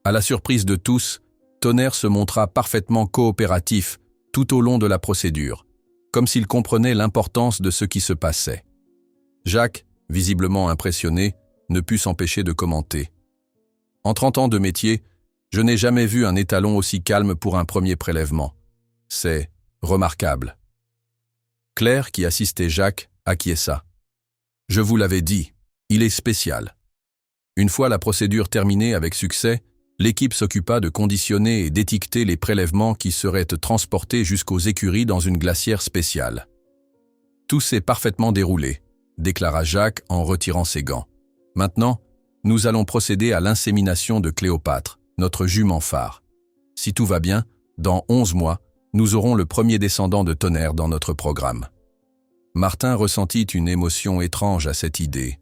À la surprise de tous, Tonnerre se montra parfaitement coopératif tout au long de la procédure, comme s'il comprenait l'importance de ce qui se passait. Jacques, visiblement impressionné, ne put s'empêcher de commenter. « En 30 ans de métier, je n'ai jamais vu un étalon aussi calme pour un premier prélèvement. C'est remarquable. » Claire, qui assistait Jacques, acquiesça. « Je vous l'avais dit, il est spécial. » Une fois la procédure terminée avec succès, l'équipe s'occupa de conditionner et d'étiqueter les prélèvements qui seraient transportés jusqu'aux écuries dans une glacière spéciale. « Tout s'est parfaitement déroulé », déclara Jacques en retirant ses gants. « Maintenant, nous allons procéder à l'insémination de Cléopâtre, notre jument phare. Si tout va bien, dans 11 mois, nous aurons le premier descendant de Tonnerre dans notre programme. » Martin ressentit une émotion étrange à cette idée.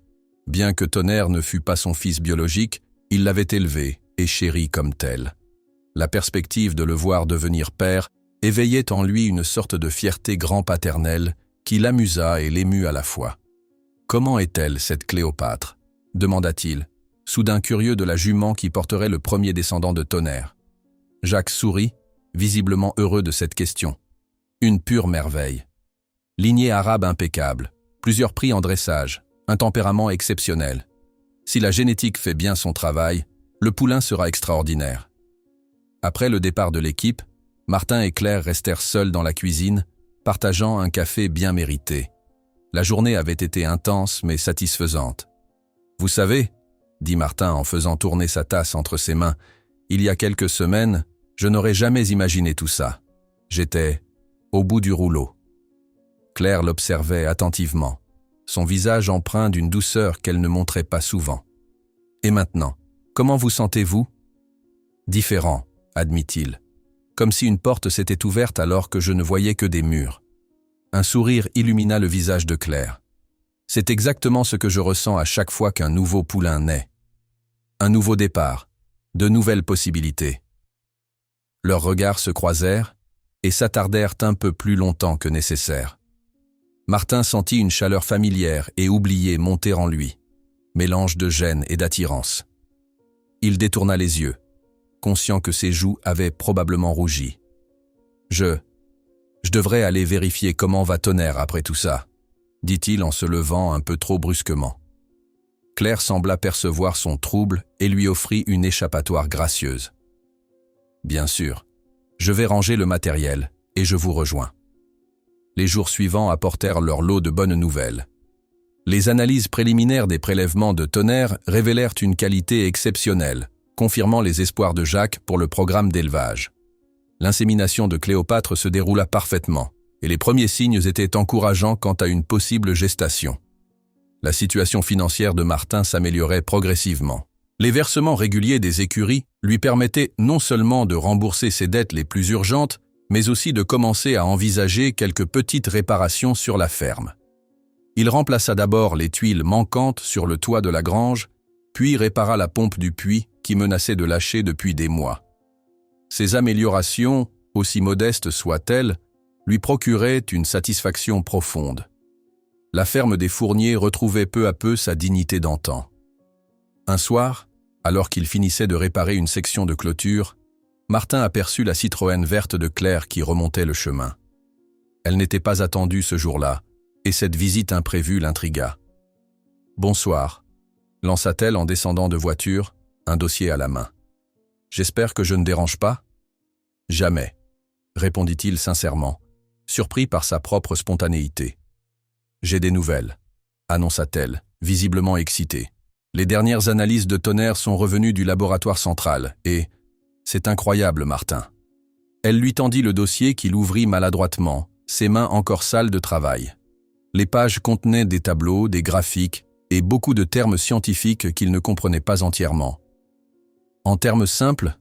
Bien que Tonnerre ne fût pas son fils biologique, il l'avait élevé et chéri comme tel. La perspective de le voir devenir père éveillait en lui une sorte de fierté grand-paternelle qui l'amusa et l'émut à la fois. « Comment est-elle, cette Cléopâtre » demanda-t-il, soudain curieux de la jument qui porterait le premier descendant de Tonnerre. Jacques sourit, visiblement heureux de cette question. Une pure merveille. Lignée arabe impeccable, plusieurs prix en dressage, un tempérament exceptionnel. Si la génétique fait bien son travail, le poulain sera extraordinaire. Après le départ de l'équipe, Martin et Claire restèrent seuls dans la cuisine, partageant un café bien mérité. La journée avait été intense mais satisfaisante. « Vous savez, » dit Martin en faisant tourner sa tasse entre ses mains, « il y a quelques semaines, je n'aurais jamais imaginé tout ça. J'étais au bout du rouleau. » Claire l'observait attentivement, son visage empreint d'une douceur qu'elle ne montrait pas souvent. « Et maintenant, comment vous sentez-vous » ?« Différent, admit-il, comme si une porte s'était ouverte alors que je ne voyais que des murs. » Un sourire illumina le visage de Claire. « C'est exactement ce que je ressens à chaque fois qu'un nouveau poulain naît. Un nouveau départ, de nouvelles possibilités. » Leurs regards se croisèrent et s'attardèrent un peu plus longtemps que nécessaire. Martin sentit une chaleur familière et oubliée monter en lui, mélange de gêne et d'attirance. Il détourna les yeux, conscient que ses joues avaient probablement rougi. « Je devrais aller vérifier comment va Tonnerre après tout ça, » dit-il en se levant un peu trop brusquement. Claire sembla percevoir son trouble et lui offrit une échappatoire gracieuse. « Bien sûr, je vais ranger le matériel et je vous rejoins. » Les jours suivants apportèrent leur lot de bonnes nouvelles. Les analyses préliminaires des prélèvements de Tonnerre révélèrent une qualité exceptionnelle, confirmant les espoirs de Jacques pour le programme d'élevage. L'insémination de Cléopâtre se déroula parfaitement, et les premiers signes étaient encourageants quant à une possible gestation. La situation financière de Martin s'améliorait progressivement. Les versements réguliers des écuries lui permettaient non seulement de rembourser ses dettes les plus urgentes, mais aussi de commencer à envisager quelques petites réparations sur la ferme. Il remplaça d'abord les tuiles manquantes sur le toit de la grange, puis répara la pompe du puits qui menaçait de lâcher depuis des mois. Ces améliorations, aussi modestes soient-elles, lui procuraient une satisfaction profonde. La ferme des Fournier retrouvait peu à peu sa dignité d'antan. Un soir, alors qu'il finissait de réparer une section de clôture, Martin aperçut la Citroën verte de Claire qui remontait le chemin. Elle n'était pas attendue ce jour-là, et cette visite imprévue l'intrigua. « Bonsoir », lança-t-elle en descendant de voiture, un dossier à la main. « J'espère que je ne dérange pas ?»« Jamais », répondit-il sincèrement, surpris par sa propre spontanéité. « J'ai des nouvelles », annonça-t-elle, visiblement excitée. « Les dernières analyses de Tonnerre sont revenues du laboratoire central et, C'est incroyable, Martin. Elle lui tendit le dossier qu'il ouvrit maladroitement, ses mains encore sales de travail. Les pages contenaient des tableaux, des graphiques et beaucoup de termes scientifiques qu'il ne comprenait pas entièrement. « En termes simples ?»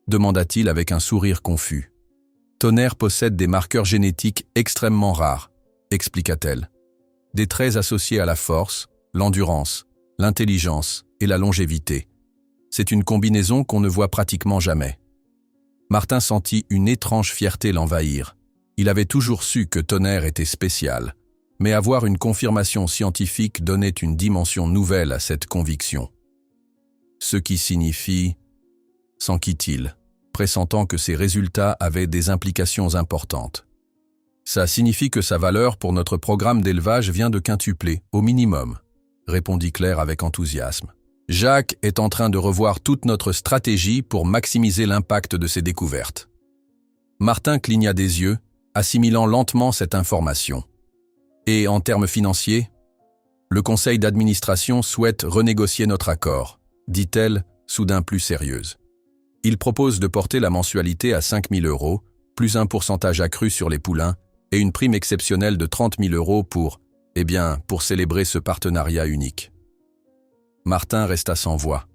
demanda-t-il avec un sourire confus. « Tonnerre possède des marqueurs génétiques extrêmement rares, expliqua-t-elle. Des traits associés à la force, l'endurance, l'intelligence et la longévité. C'est une combinaison qu'on ne voit pratiquement jamais. » Martin sentit une étrange fierté l'envahir. Il avait toujours su que Tonnerre était spécial, mais avoir une confirmation scientifique donnait une dimension nouvelle à cette conviction. Ce qui signifie, s'enquit-il, pressentant que ces résultats avaient des implications importantes. Ça signifie que sa valeur pour notre programme d'élevage vient de quintupler, au minimum, répondit Claire avec enthousiasme. Jacques est en train de revoir toute notre stratégie pour maximiser l'impact de ses découvertes. Martin cligna des yeux, assimilant lentement cette information. Et en termes financiers, le conseil d'administration souhaite renégocier notre accord, dit-elle, soudain plus sérieuse. Il propose de porter la mensualité à 5 000 €, plus un pourcentage accru sur les poulains et une prime exceptionnelle de 30 000 € pour célébrer ce partenariat unique. Martin resta sans voix.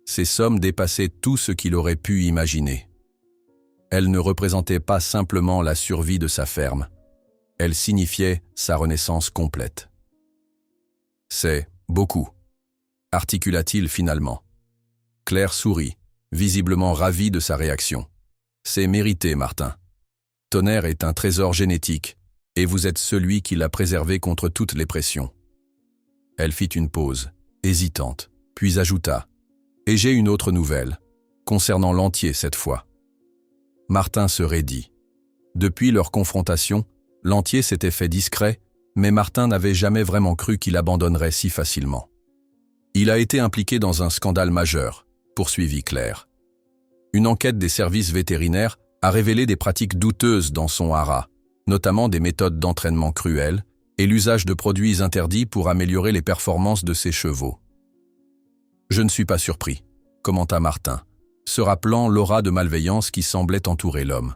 Ces sommes dépassaient tout ce qu'il aurait pu imaginer. Elles ne représentaient pas simplement la survie de sa ferme. Elles signifiaient sa renaissance complète. « C'est beaucoup », articula-t-il finalement. Claire sourit, visiblement ravie de sa réaction. « C'est mérité, Martin. Tonnerre est un trésor génétique, et vous êtes celui qui l'a préservé contre toutes les pressions. » Elle fit une pause, hésitante, puis ajouta « Et j'ai une autre nouvelle, concernant l'Antier cette fois. » Martin se raidit. Depuis leur confrontation, l'Antier s'était fait discret, mais Martin n'avait jamais vraiment cru qu'il abandonnerait si facilement. Il a été impliqué dans un scandale majeur, poursuivit Claire. Une enquête des services vétérinaires a révélé des pratiques douteuses dans son haras, notamment des méthodes d'entraînement cruelles et l'usage de produits interdits pour améliorer les performances de ses chevaux. « Je ne suis pas surpris », commenta Martin, se rappelant l'aura de malveillance qui semblait entourer l'homme.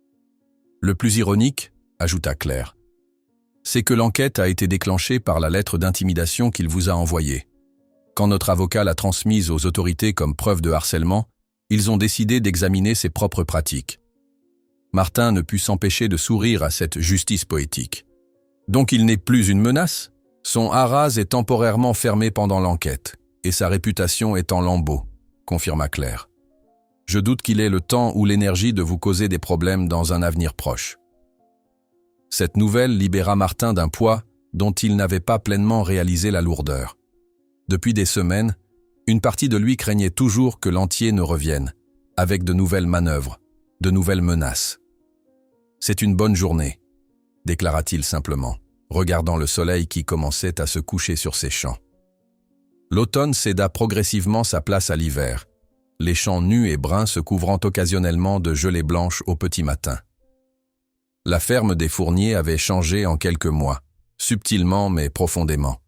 « Le plus ironique, » ajouta Claire, « c'est que l'enquête a été déclenchée par la lettre d'intimidation qu'il vous a envoyée. Quand notre avocat l'a transmise aux autorités comme preuve de harcèlement, ils ont décidé d'examiner ses propres pratiques. » Martin ne put s'empêcher de sourire à cette justice poétique. « Donc il n'est plus une menace ? Son haras est temporairement fermé pendant l'enquête, et sa réputation est en lambeaux, » confirma Claire. « Je doute qu'il ait le temps ou l'énergie de vous causer des problèmes dans un avenir proche. » Cette nouvelle libéra Martin d'un poids dont il n'avait pas pleinement réalisé la lourdeur. Depuis des semaines, une partie de lui craignait toujours que l'Antier ne revienne, avec de nouvelles manœuvres, de nouvelles menaces. « C'est une bonne journée, » déclara-t-il simplement, regardant le soleil qui commençait à se coucher sur ses champs. L'automne céda progressivement sa place à l'hiver, les champs nus et bruns se couvrant occasionnellement de gelée blanche au petit matin. La ferme des Fourniers avait changé en quelques mois, subtilement mais profondément.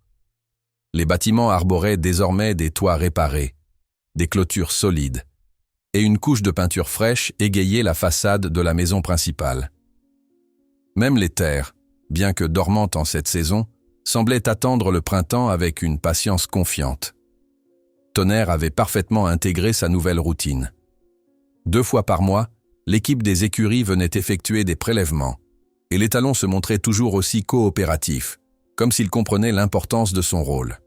Les bâtiments arboraient désormais des toits réparés, des clôtures solides, et une couche de peinture fraîche égayait la façade de la maison principale. Même les terres, bien que dormantes en cette saison, semblaient attendre le printemps avec une patience confiante. Tonnerre avait parfaitement intégré sa nouvelle routine. 2 fois par mois, l'équipe des écuries venait effectuer des prélèvements, et l'étalon se montrait toujours aussi coopératif, comme s'il comprenait l'importance de son rôle.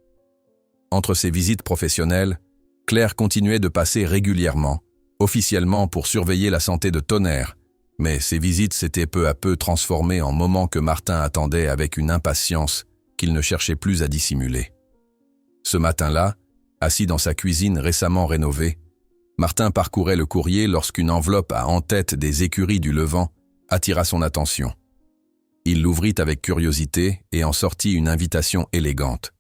Entre ses visites professionnelles, Claire continuait de passer régulièrement, officiellement pour surveiller la santé de Tonnerre, mais ces visites s'étaient peu à peu transformées en moments que Martin attendait avec une impatience qu'il ne cherchait plus à dissimuler. Ce matin-là, assis dans sa cuisine récemment rénovée, Martin parcourait le courrier lorsqu'une enveloppe à en-tête des écuries du Levant attira son attention. Il l'ouvrit avec curiosité et en sortit une invitation élégante.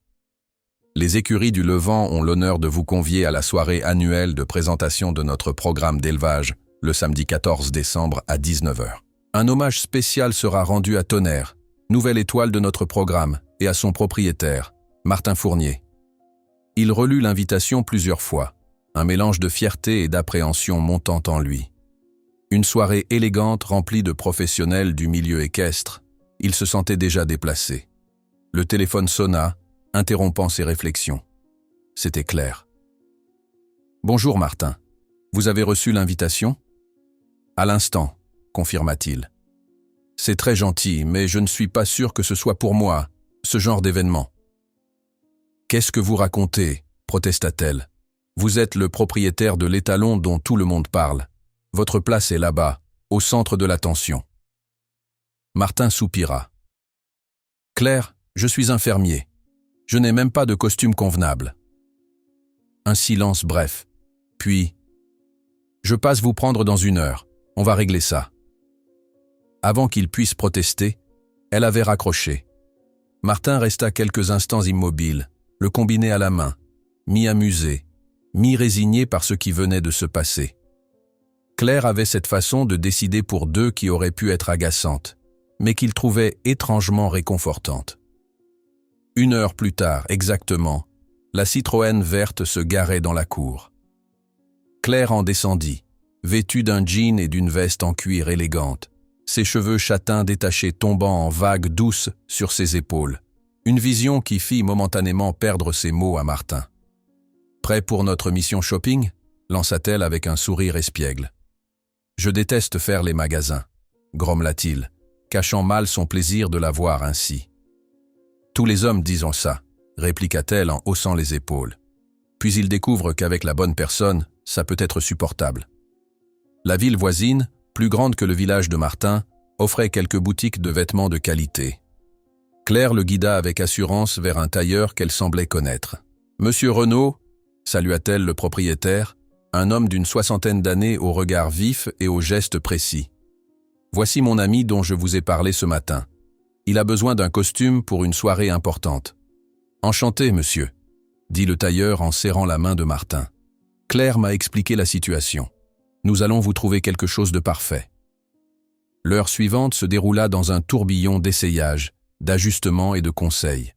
« Les écuries du Levant ont l'honneur de vous convier à la soirée annuelle de présentation de notre programme d'élevage le samedi 14 décembre à 19 h. Un hommage spécial sera rendu à Tonnerre, nouvelle étoile de notre programme, et à son propriétaire, Martin Fournier. » Il relut l'invitation plusieurs fois, un mélange de fierté et d'appréhension montant en lui. Une soirée élégante remplie de professionnels du milieu équestre, il se sentait déjà déplacé. Le téléphone sonna, interrompant ses réflexions. C'était Claire. « Bonjour Martin, vous avez reçu l'invitation ?»« À l'instant, » confirma-t-il. « C'est très gentil, mais je ne suis pas sûr que ce soit pour moi, ce genre d'événement. »« Qu'est-ce que vous racontez ?» protesta-t-elle. « Vous êtes le propriétaire de l'étalon dont tout le monde parle. Votre place est là-bas, au centre de l'attention. » Martin soupira. « Claire, je suis un fermier. Je n'ai même pas de costume convenable. » Un silence bref. Puis, « Je passe vous prendre dans 1 heure. On va régler ça. » Avant qu'il puisse protester, elle avait raccroché. Martin resta quelques instants immobile, le combiné à la main, mi-amusé, mi-résigné par ce qui venait de se passer. Claire avait cette façon de décider pour deux qui aurait pu être agaçante, mais qu'il trouvait étrangement réconfortante. 1 heure plus tard, exactement, la Citroën verte se garait dans la cour. Claire en descendit, vêtue d'un jean et d'une veste en cuir élégante, ses cheveux châtains détachés tombant en vagues douces sur ses épaules, une vision qui fit momentanément perdre ses mots à Martin. « Prêt pour notre mission shopping ?» lança-t-elle avec un sourire espiègle. « Je déteste faire les magasins », grommela-t-il, cachant mal son plaisir de la voir ainsi. « Tous les hommes disent ça », répliqua-t-elle en haussant les épaules. Puis il découvre qu'avec la bonne personne, ça peut être supportable. La ville voisine, plus grande que le village de Martin, offrait quelques boutiques de vêtements de qualité. Claire le guida avec assurance vers un tailleur qu'elle semblait connaître. « Monsieur Renaud » salua-t-elle le propriétaire, un homme d'une 60aine d'années au regard vif et aux gestes précis. « Voici mon ami dont je vous ai parlé ce matin. Il a besoin d'un costume pour une soirée importante. »« Enchanté, monsieur » dit le tailleur en serrant la main de Martin. « Claire m'a expliqué la situation. Nous allons vous trouver quelque chose de parfait. » L'heure suivante se déroula dans un tourbillon d'essayages, d'ajustements et de conseils.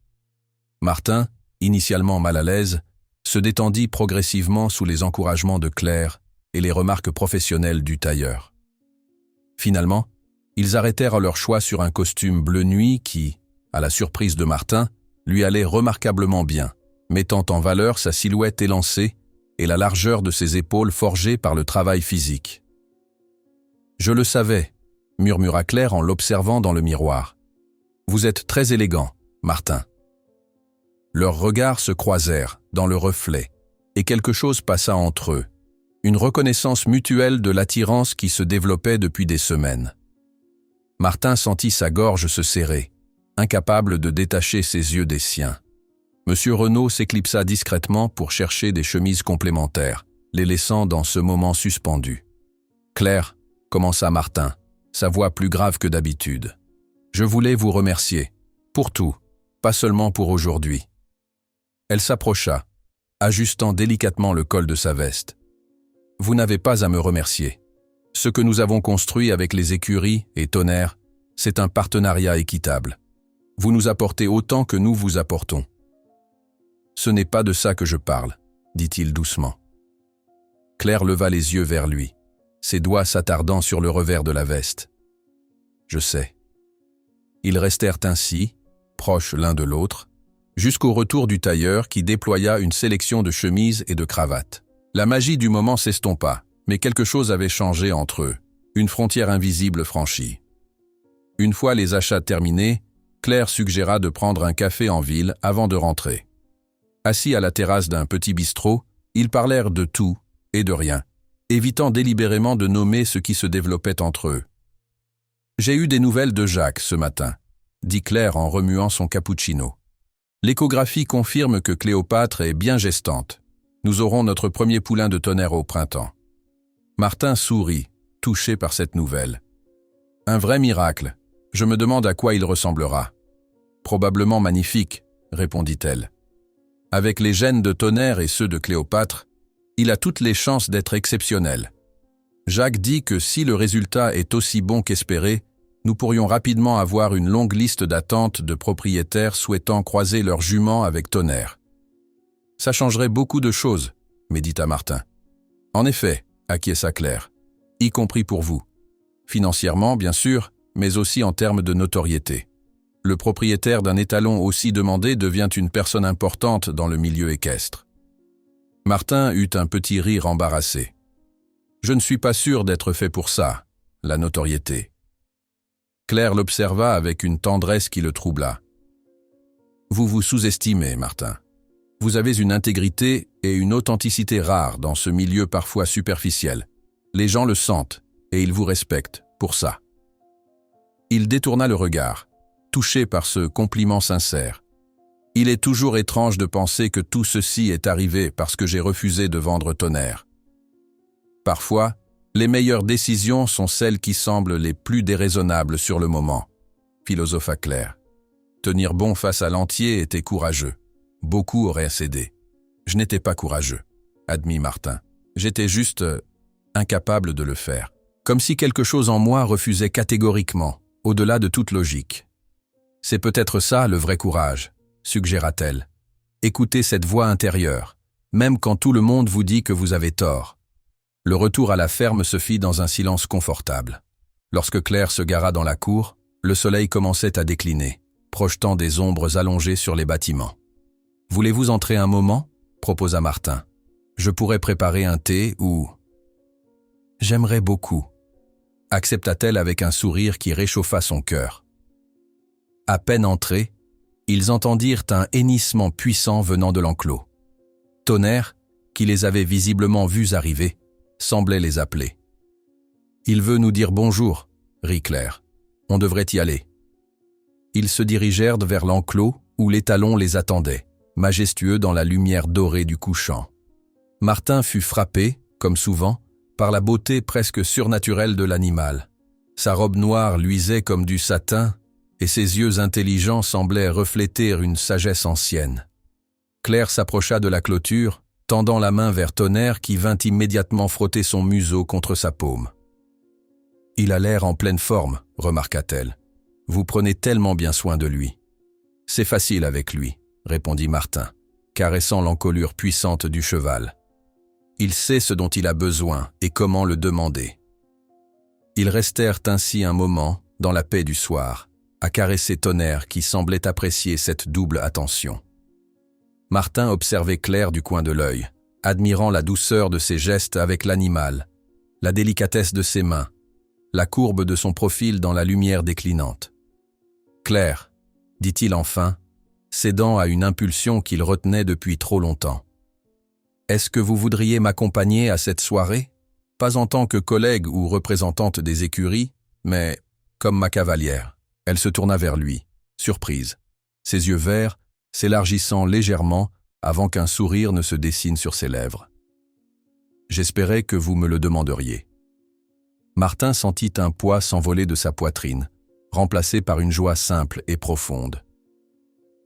Martin, initialement mal à l'aise, se détendit progressivement sous les encouragements de Claire et les remarques professionnelles du tailleur. Finalement, ils arrêtèrent leur choix sur un costume bleu nuit qui, à la surprise de Martin, lui allait remarquablement bien, mettant en valeur sa silhouette élancée et la largeur de ses épaules forgées par le travail physique. « Je le savais », murmura Claire en l'observant dans le miroir. « Vous êtes très élégant, Martin. » Leurs regards se croisèrent dans le reflet, et quelque chose passa entre eux, une reconnaissance mutuelle de l'attirance qui se développait depuis des semaines. Martin sentit sa gorge se serrer, incapable de détacher ses yeux des siens. Monsieur Renaud s'éclipsa discrètement pour chercher des chemises complémentaires, les laissant dans ce moment suspendus. « Claire, » commença Martin, sa voix plus grave que d'habitude. « Je voulais vous remercier, pour tout, pas seulement pour aujourd'hui. » Elle s'approcha, ajustant délicatement le col de sa veste. « Vous n'avez pas à me remercier. Ce que nous avons construit avec les écuries et Tonnerre, c'est un partenariat équitable. Vous nous apportez autant que nous vous apportons. » « Ce n'est pas de ça que je parle, » dit-il doucement. Claire leva les yeux vers lui, ses doigts s'attardant sur le revers de la veste. « Je sais. » Ils restèrent ainsi, proches l'un de l'autre, jusqu'au retour du tailleur qui déploya une sélection de chemises et de cravates. La magie du moment s'estompa, mais quelque chose avait changé entre eux, une frontière invisible franchie. Une fois les achats terminés, Claire suggéra de prendre un café en ville avant de rentrer. Assis à la terrasse d'un petit bistrot, ils parlèrent de tout et de rien, évitant délibérément de nommer ce qui se développait entre eux. « J'ai eu des nouvelles de Jacques ce matin », dit Claire en remuant son cappuccino. « L'échographie confirme que Cléopâtre est bien gestante. Nous aurons notre premier poulain de Tonnerre au printemps. » Martin sourit, touché par cette nouvelle. « Un vrai miracle. Je me demande à quoi il ressemblera. »« Probablement magnifique, » répondit-elle. « Avec les gènes de Tonnerre et ceux de Cléopâtre, il a toutes les chances d'être exceptionnel. Jacques dit que si le résultat est aussi bon qu'espéré, nous pourrions rapidement avoir une longue liste d'attente de propriétaires souhaitant croiser leurs juments avec Tonnerre. Ça changerait beaucoup de choses, médita Martin. En effet, acquiesça Claire, y compris pour vous. Financièrement, bien sûr, mais aussi en termes de notoriété. Le propriétaire d'un étalon aussi demandé devient une personne importante dans le milieu équestre. Martin eut un petit rire embarrassé. Je ne suis pas sûr d'être fait pour ça, la notoriété. Claire l'observa avec une tendresse qui le troubla. Vous vous sous-estimez, Martin. Vous avez une intégrité et une authenticité rares dans ce milieu parfois superficiel. Les gens le sentent et ils vous respectent pour ça. Il détourna le regard, touché par ce compliment sincère. Il est toujours étrange de penser que tout ceci est arrivé parce que j'ai refusé de vendre Tonnerre. Parfois, les meilleures décisions sont celles qui semblent les plus déraisonnables sur le moment, philosopha Claire. Tenir bon face à l'entier était courageux. Beaucoup auraient cédé. Je n'étais pas courageux, admit Martin. J'étais juste incapable de le faire. Comme si quelque chose en moi refusait catégoriquement, au-delà de toute logique. C'est peut-être ça le vrai courage, suggéra-t-elle. Écoutez cette voix intérieure, même quand tout le monde vous dit que vous avez tort. Le retour à la ferme se fit dans un silence confortable. Lorsque Claire se gara dans la cour, le soleil commençait à décliner, projetant des ombres allongées sur les bâtiments. « Voulez-vous entrer un moment ?» proposa Martin. « Je pourrais préparer un thé ou… » « J'aimerais beaucoup », accepta-t-elle avec un sourire qui réchauffa son cœur. À peine entrés, ils entendirent un hennissement puissant venant de l'enclos. Tonnerre, qui les avait visiblement vus arriver, semblait les appeler. « Il veut nous dire bonjour », rit Claire. « On devrait y aller. » Ils se dirigèrent vers l'enclos où l'étalon les attendait, majestueux dans la lumière dorée du couchant. Martin fut frappé, comme souvent, par la beauté presque surnaturelle de l'animal. Sa robe noire luisait comme du satin, et ses yeux intelligents semblaient refléter une sagesse ancienne. Claire s'approcha de la clôture, tendant la main vers Tonnerre qui vint immédiatement frotter son museau contre sa paume. « Il a l'air en pleine forme », remarqua-t-elle. « Vous prenez tellement bien soin de lui. »« C'est facile avec lui », répondit Martin, caressant l'encolure puissante du cheval. Il sait ce dont il a besoin et comment le demander. Ils restèrent ainsi un moment, dans la paix du soir, à caresser Tonnerre qui semblait apprécier cette double attention. Martin observait Claire du coin de l'œil, admirant la douceur de ses gestes avec l'animal, la délicatesse de ses mains, la courbe de son profil dans la lumière déclinante. « Claire, » dit-il enfin, cédant à une impulsion qu'il retenait depuis trop longtemps. « Est-ce que vous voudriez m'accompagner à cette soirée? Pas en tant que collègue ou représentante des écuries, mais comme ma cavalière. » Elle se tourna vers lui, surprise, ses yeux verts s'élargissant légèrement avant qu'un sourire ne se dessine sur ses lèvres. « J'espérais que vous me le demanderiez. » Martin sentit un poids s'envoler de sa poitrine, remplacé par une joie simple et profonde.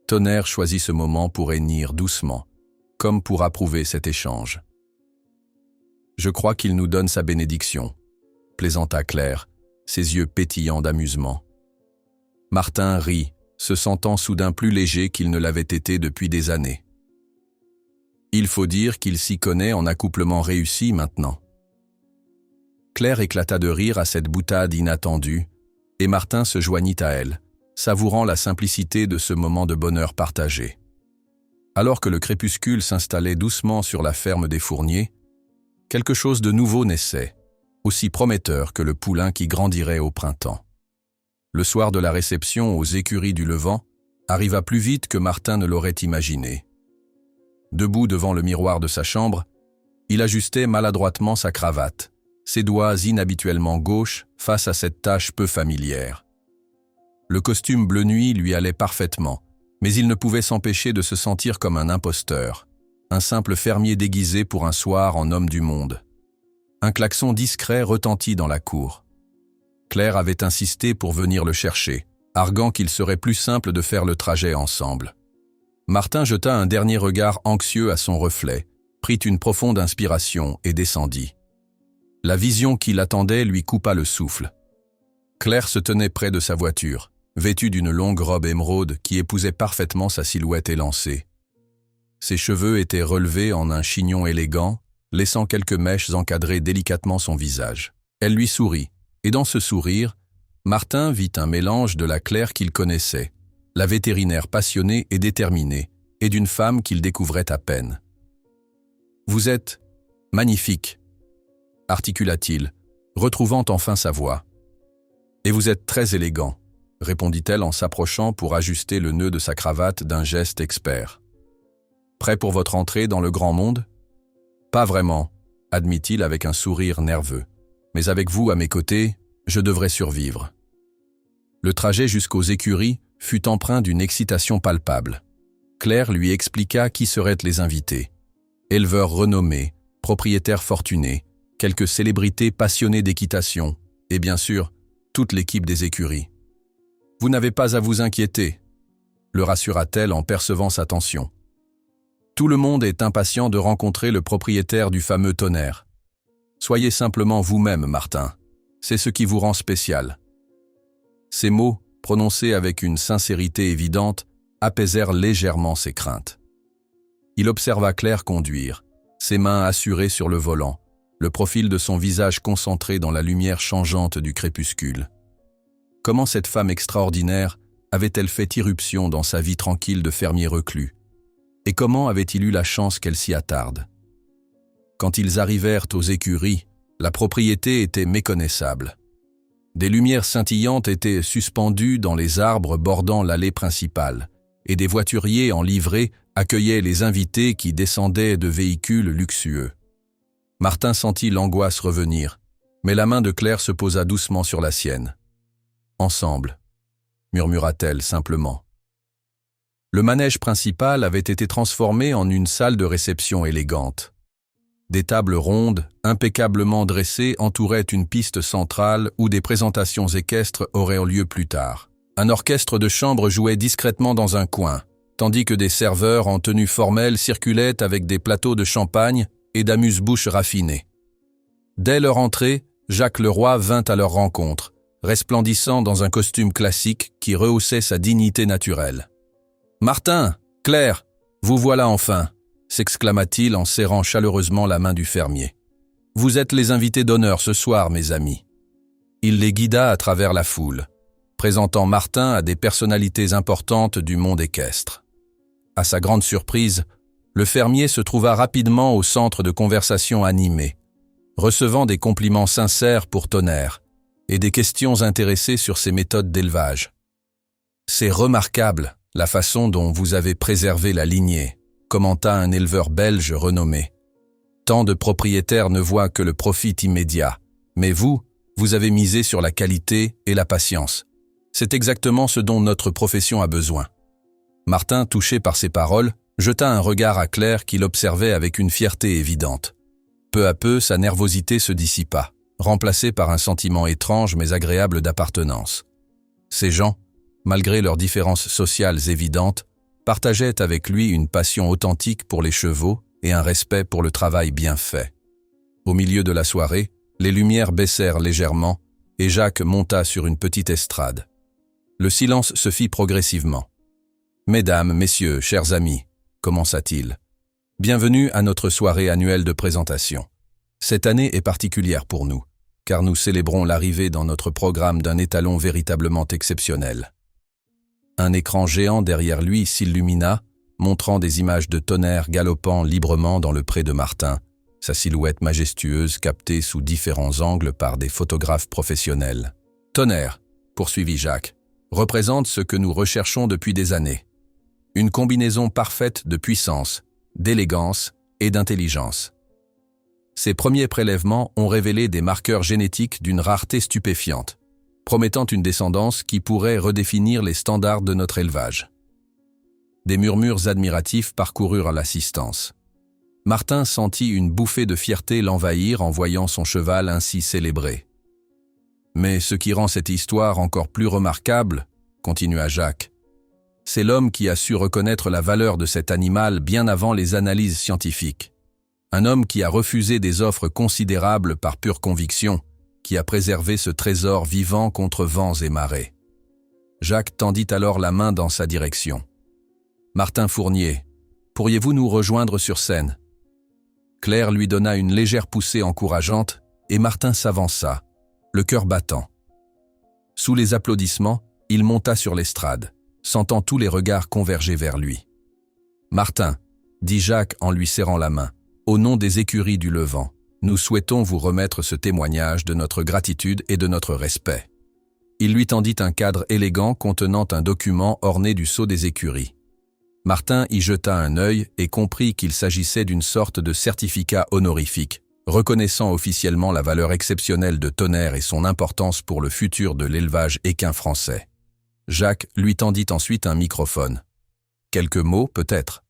Tonnerre choisit ce moment pour hennir doucement, comme pour approuver cet échange. « Je crois qu'il nous donne sa bénédiction », plaisanta Claire, ses yeux pétillants d'amusement. Martin rit, se sentant soudain plus léger qu'il ne l'avait été depuis des années. Il faut dire qu'il s'y connaît en accouplement réussi maintenant. Claire éclata de rire à cette boutade inattendue, et Martin se joignit à elle, savourant la simplicité de ce moment de bonheur partagé. Alors que le crépuscule s'installait doucement sur la ferme des Fourniers, quelque chose de nouveau naissait, aussi prometteur que le poulain qui grandirait au printemps. Le soir de la réception aux écuries du Levant arriva plus vite que Martin ne l'aurait imaginé. Debout devant le miroir de sa chambre, il ajustait maladroitement sa cravate, ses doigts inhabituellement gauches face à cette tâche peu familière. Le costume bleu nuit lui allait parfaitement, mais il ne pouvait s'empêcher de se sentir comme un imposteur, un simple fermier déguisé pour un soir en homme du monde. Un klaxon discret retentit dans la cour. Claire avait insisté pour venir le chercher, arguant qu'il serait plus simple de faire le trajet ensemble. Martin jeta un dernier regard anxieux à son reflet, prit une profonde inspiration et descendit. La vision qui l'attendait lui coupa le souffle. Claire se tenait près de sa voiture, vêtue d'une longue robe émeraude qui épousait parfaitement sa silhouette élancée. Ses cheveux étaient relevés en un chignon élégant, laissant quelques mèches encadrer délicatement son visage. Elle lui sourit, et dans ce sourire, Martin vit un mélange de la Claire qu'il connaissait, la vétérinaire passionnée et déterminée, et d'une femme qu'il découvrait à peine. « Vous êtes magnifique », articula-t-il, retrouvant enfin sa voix. « Et vous êtes très élégant », répondit-elle en s'approchant pour ajuster le nœud de sa cravate d'un geste expert. « Prêt pour votre entrée dans le grand monde ? » « Pas vraiment, » admit-il avec un sourire nerveux. « Mais avec vous à mes côtés, je devrais survivre. » Le trajet jusqu'aux écuries fut empreint d'une excitation palpable. Claire lui expliqua qui seraient les invités. Éleveurs renommés, propriétaires fortunés, quelques célébrités passionnées d'équitation, et bien sûr, toute l'équipe des écuries. « Vous n'avez pas à vous inquiéter, » le rassura-t-elle en percevant sa tension. « Tout le monde est impatient de rencontrer le propriétaire du fameux tonnerre. Soyez simplement vous-même, Martin. C'est ce qui vous rend spécial. » Ces mots, prononcés avec une sincérité évidente, apaisèrent légèrement ses craintes. Il observa Claire conduire, ses mains assurées sur le volant, le profil de son visage concentré dans la lumière changeante du crépuscule. Comment cette femme extraordinaire avait-elle fait irruption dans sa vie tranquille de fermier reclus? Et comment avait-il eu la chance qu'elle s'y attarde? Quand ils arrivèrent aux écuries, la propriété était méconnaissable. Des lumières scintillantes étaient suspendues dans les arbres bordant l'allée principale, et des voituriers en livrée accueillaient les invités qui descendaient de véhicules luxueux. Martin sentit l'angoisse revenir, mais la main de Claire se posa doucement sur la sienne. « Ensemble », murmura-t-elle simplement. Le manège principal avait été transformé en une salle de réception élégante. Des tables rondes, impeccablement dressées, entouraient une piste centrale où des présentations équestres auraient lieu plus tard. Un orchestre de chambre jouait discrètement dans un coin, tandis que des serveurs en tenue formelle circulaient avec des plateaux de champagne et d'amuse-bouches raffinées. Dès leur entrée, Jacques Leroy vint à leur rencontre, resplendissant dans un costume classique qui rehaussait sa dignité naturelle. « Martin, Claire, vous voilà enfin !» s'exclama-t-il en serrant chaleureusement la main du fermier. « Vous êtes les invités d'honneur ce soir, mes amis. » Il les guida à travers la foule, présentant Martin à des personnalités importantes du monde équestre. À sa grande surprise, le fermier se trouva rapidement au centre de conversations animées, recevant des compliments sincères pour Tonnerre et des questions intéressées sur ses méthodes d'élevage. « C'est remarquable, la façon dont vous avez préservé la lignée, » commenta un éleveur belge renommé. « Tant de propriétaires ne voient que le profit immédiat, mais vous avez misé sur la qualité et la patience. C'est exactement ce dont notre profession a besoin. » Martin, touché par ces paroles, jeta un regard à Claire qu'il observait avec une fierté évidente. Peu à peu, sa nervosité se dissipa, remplacée par un sentiment étrange mais agréable d'appartenance. Ces gens, malgré leurs différences sociales évidentes, partageaient avec lui une passion authentique pour les chevaux et un respect pour le travail bien fait. Au milieu de la soirée, les lumières baissèrent légèrement et Jacques monta sur une petite estrade. Le silence se fit progressivement. « Mesdames, messieurs, chers amis, » commença-t-il, « bienvenue à notre soirée annuelle de présentation. Cette année est particulière pour nous, car nous célébrons l'arrivée dans notre programme d'un étalon véritablement exceptionnel. » Un écran géant derrière lui s'illumina, montrant des images de Tonnerre galopant librement dans le pré de Martin, sa silhouette majestueuse captée sous différents angles par des photographes professionnels. « Tonnerre, » poursuivit Jacques, « représente ce que nous recherchons depuis des années. Une combinaison parfaite de puissance, d'élégance et d'intelligence. Ces premiers prélèvements ont révélé des marqueurs génétiques d'une rareté stupéfiante, promettant une descendance qui pourrait redéfinir les standards de notre élevage. » Des murmures admiratifs parcoururent l'assistance. Martin sentit une bouffée de fierté l'envahir en voyant son cheval ainsi célébré. « Mais ce qui rend cette histoire encore plus remarquable, » continua Jacques, « c'est l'homme qui a su reconnaître la valeur de cet animal bien avant les analyses scientifiques. Un homme qui a refusé des offres considérables par pure conviction, qui a préservé ce trésor vivant contre vents et marées. » Jacques tendit alors la main dans sa direction. « Martin Fournier, pourriez-vous nous rejoindre sur scène ?» Claire lui donna une légère poussée encourageante et Martin s'avança, le cœur battant. Sous les applaudissements, il monta sur l'estrade, sentant tous les regards converger vers lui. « Martin, » dit Jacques en lui serrant la main, « au nom des écuries du Levant, nous souhaitons vous remettre ce témoignage de notre gratitude et de notre respect. » Il lui tendit un cadre élégant contenant un document orné du sceau des écuries. Martin y jeta un œil et comprit qu'il s'agissait d'une sorte de certificat honorifique, reconnaissant officiellement la valeur exceptionnelle de Tonnerre et son importance pour le futur de l'élevage équin français. Jacques lui tendit ensuite un microphone. Quelques mots, peut-être.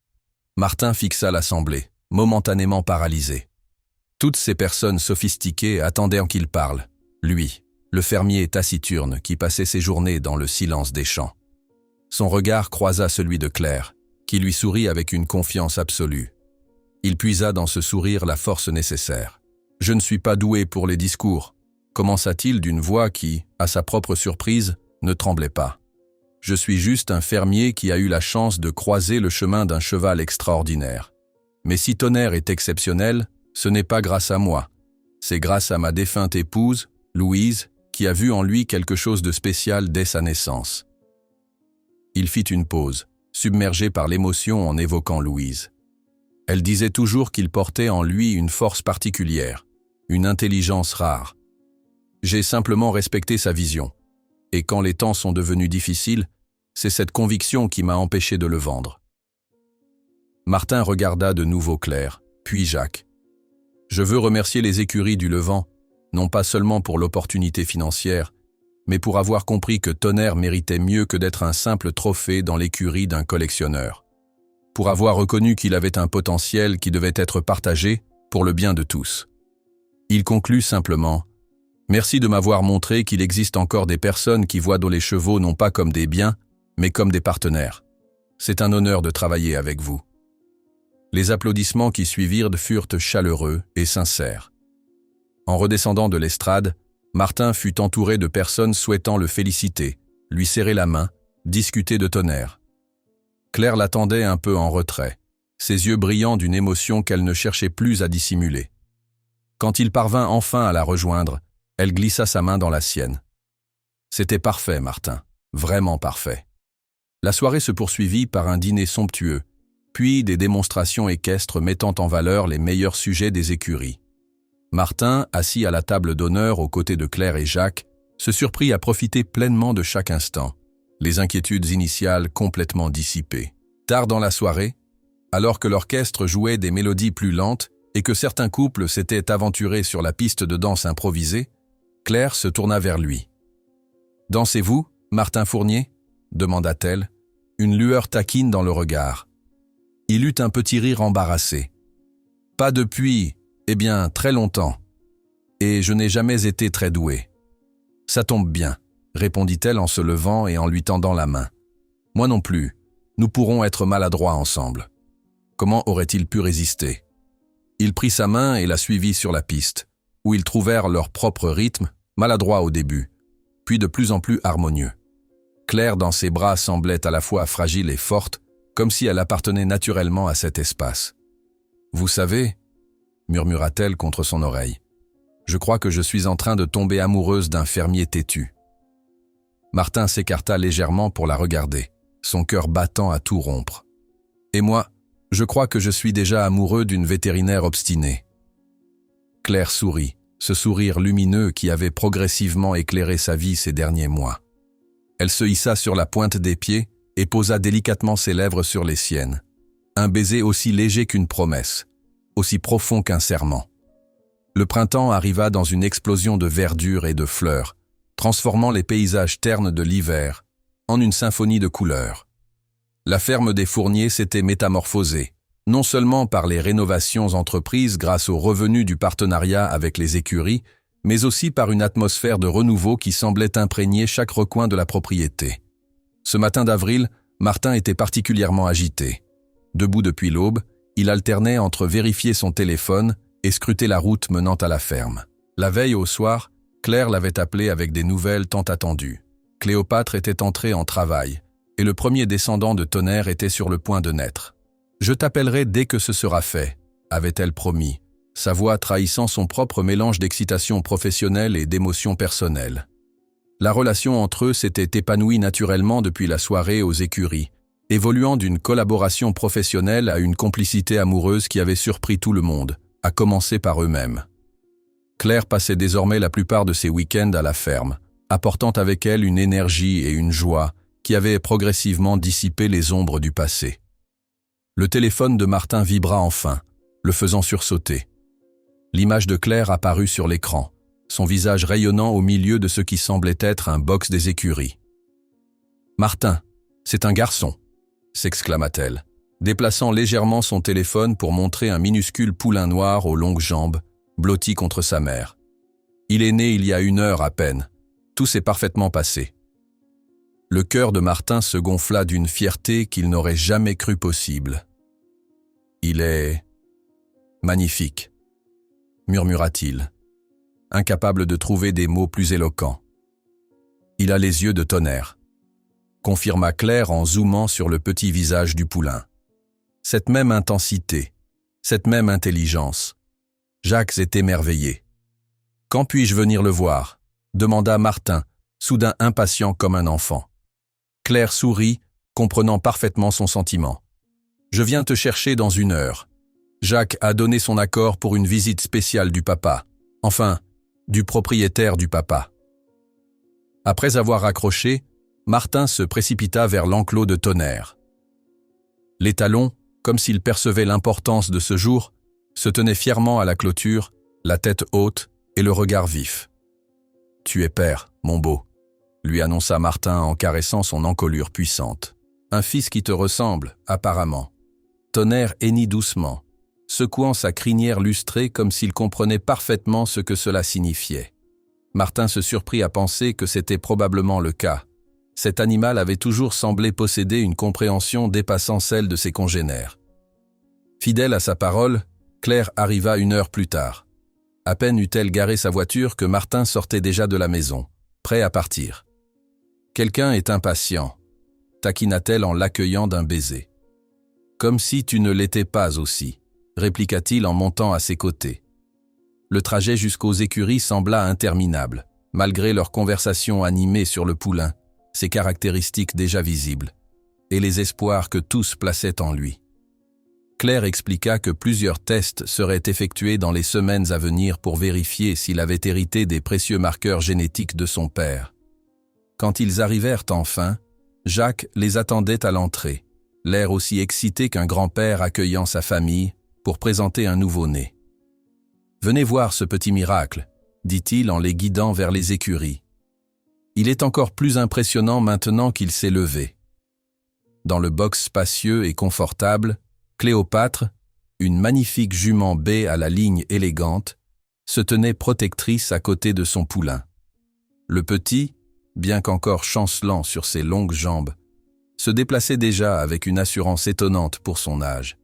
Martin fixa l'assemblée, momentanément paralysée. Toutes ces personnes sophistiquées attendaient qu'il parle. Lui, le fermier taciturne qui passait ses journées dans le silence des champs. Son regard croisa celui de Claire, qui lui sourit avec une confiance absolue. Il puisa dans ce sourire la force nécessaire. « Je ne suis pas doué pour les discours », commença-t-il d'une voix qui, à sa propre surprise, ne tremblait pas. « Je suis juste un fermier qui a eu la chance de croiser le chemin d'un cheval extraordinaire. Mais si Tonnerre est exceptionnel, ce n'est pas grâce à moi. C'est grâce à ma défunte épouse, Louise, qui a vu en lui quelque chose de spécial dès sa naissance. » Il fit une pause, submergé par l'émotion en évoquant Louise. Elle disait toujours qu'il portait en lui une force particulière, une intelligence rare. J'ai simplement respecté sa vision. Et quand les temps sont devenus difficiles, c'est cette conviction qui m'a empêché de le vendre. Martin regarda de nouveau Claire, puis Jacques. « Je veux remercier les écuries du Levant, non pas seulement pour l'opportunité financière, mais pour avoir compris que Tonnerre méritait mieux que d'être un simple trophée dans l'écurie d'un collectionneur. Pour avoir reconnu qu'il avait un potentiel qui devait être partagé pour le bien de tous. » Il conclut simplement « Merci de m'avoir montré qu'il existe encore des personnes qui voient dans les chevaux non pas comme des biens, mais comme des partenaires. C'est un honneur de travailler avec vous. » Les applaudissements qui suivirent furent chaleureux et sincères. En redescendant de l'estrade, Martin fut entouré de personnes souhaitant le féliciter, lui serrer la main, discuter de Tonnerre. Claire l'attendait un peu en retrait, ses yeux brillants d'une émotion qu'elle ne cherchait plus à dissimuler. Quand il parvint enfin à la rejoindre, elle glissa sa main dans la sienne. C'était parfait, Martin, vraiment parfait. La soirée se poursuivit par un dîner somptueux, puis des démonstrations équestres mettant en valeur les meilleurs sujets des écuries. Martin, assis à la table d'honneur aux côtés de Claire et Jacques, se surprit à profiter pleinement de chaque instant, les inquiétudes initiales complètement dissipées. Tard dans la soirée, alors que l'orchestre jouait des mélodies plus lentes et que certains couples s'étaient aventurés sur la piste de danse improvisée, Claire se tourna vers lui. « Dansez-vous, Martin Fournier ?» demanda-t-elle, une lueur taquine dans le regard. Il eut un petit rire embarrassé. « Pas depuis, très longtemps. Et je n'ai jamais été très doué. »« Ça tombe bien, » répondit-elle en se levant et en lui tendant la main. « Moi non plus, nous pourrons être maladroits ensemble. » Comment aurait-il pu résister? Il prit sa main et la suivit sur la piste, où ils trouvèrent leur propre rythme, maladroit au début, puis de plus en plus harmonieux. Claire dans ses bras semblait à la fois fragile et forte, comme si elle appartenait naturellement à cet espace. « Vous savez, » murmura-t-elle contre son oreille, « je crois que je suis en train de tomber amoureuse d'un fermier têtu. » Martin s'écarta légèrement pour la regarder, son cœur battant à tout rompre. « Et moi, je crois que je suis déjà amoureux d'une vétérinaire obstinée. » Claire sourit, ce sourire lumineux qui avait progressivement éclairé sa vie ces derniers mois. Elle se hissa sur la pointe des pieds et posa délicatement ses lèvres sur les siennes. Un baiser aussi léger qu'une promesse, aussi profond qu'un serment. Le printemps arriva dans une explosion de verdure et de fleurs, transformant les paysages ternes de l'hiver en une symphonie de couleurs. La ferme des Fourniers s'était métamorphosée, non seulement par les rénovations entreprises grâce aux revenus du partenariat avec les écuries, mais aussi par une atmosphère de renouveau qui semblait imprégner chaque recoin de la propriété. Ce matin d'avril, Martin était particulièrement agité. Debout depuis l'aube, il alternait entre vérifier son téléphone et scruter la route menant à la ferme. La veille au soir, Claire l'avait appelé avec des nouvelles tant attendues. Cléopâtre était entrée en travail, et le premier descendant de Tonnerre était sur le point de naître. Je t'appellerai dès que ce sera fait, avait-elle promis, sa voix trahissant son propre mélange d'excitation professionnelle et d'émotion personnelle. La relation entre eux s'était épanouie naturellement depuis la soirée aux écuries, évoluant d'une collaboration professionnelle à une complicité amoureuse qui avait surpris tout le monde, à commencer par eux-mêmes. Claire passait désormais la plupart de ses week-ends à la ferme, apportant avec elle une énergie et une joie qui avaient progressivement dissipé les ombres du passé. Le téléphone de Martin vibra enfin, le faisant sursauter. L'image de Claire apparut sur l'écran, son visage rayonnant au milieu de ce qui semblait être un box des écuries. « Martin, c'est un garçon !» s'exclama-t-elle, déplaçant légèrement son téléphone pour montrer un minuscule poulain noir aux longues jambes, blotti contre sa mère. Il est né il y a 1 heure à peine. Tout s'est parfaitement passé. Le cœur de Martin se gonfla d'une fierté qu'il n'aurait jamais cru possible. « Il est magnifique », murmura-t-il, incapable de trouver des mots plus éloquents. « Il a les yeux de tonnerre », confirma Claire en zoomant sur le petit visage du poulain. Cette même intensité, cette même intelligence. Jacques était émerveillé. « Quand puis-je venir le voir ?» demanda Martin, soudain impatient comme un enfant. Claire sourit, comprenant parfaitement son sentiment. « Je viens te chercher dans 1 heure. Jacques a donné son accord pour une visite spéciale du papa. Enfin, du propriétaire du papa. » Après avoir raccroché, Martin se précipita vers l'enclos de Tonnerre. L'étalon, comme s'il percevait l'importance de ce jour, se tenait fièrement à la clôture, la tête haute et le regard vif. « Tu es père, mon beau », lui annonça Martin en caressant son encolure puissante. « Un fils qui te ressemble, apparemment. » Tonnerre hennit doucement, secouant sa crinière lustrée comme s'il comprenait parfaitement ce que cela signifiait. Martin se surprit à penser que c'était probablement le cas. Cet animal avait toujours semblé posséder une compréhension dépassant celle de ses congénères. Fidèle à sa parole, Claire arriva 1 heure plus tard. À peine eut-elle garé sa voiture que Martin sortait déjà de la maison, prêt à partir. « Quelqu'un est impatient », taquina-t-elle en l'accueillant d'un baiser. « Comme si tu ne l'étais pas aussi », répliqua-t-il en montant à ses côtés. Le trajet jusqu'aux écuries sembla interminable, malgré leur conversation animée sur le poulain, ses caractéristiques déjà visibles, et les espoirs que tous plaçaient en lui. Claire expliqua que plusieurs tests seraient effectués dans les semaines à venir pour vérifier s'il avait hérité des précieux marqueurs génétiques de son père. Quand ils arrivèrent enfin, Jacques les attendait à l'entrée, l'air aussi excité qu'un grand-père accueillant sa famille pour présenter un nouveau-né. « Venez voir ce petit miracle », dit-il en les guidant vers les écuries. Il est encore plus impressionnant maintenant qu'il s'est levé. Dans le box spacieux et confortable, Cléopâtre, une magnifique jument baie à la ligne élégante, se tenait protectrice à côté de son poulain. Le petit, bien qu'encore chancelant sur ses longues jambes, se déplaçait déjà avec une assurance étonnante pour son âge,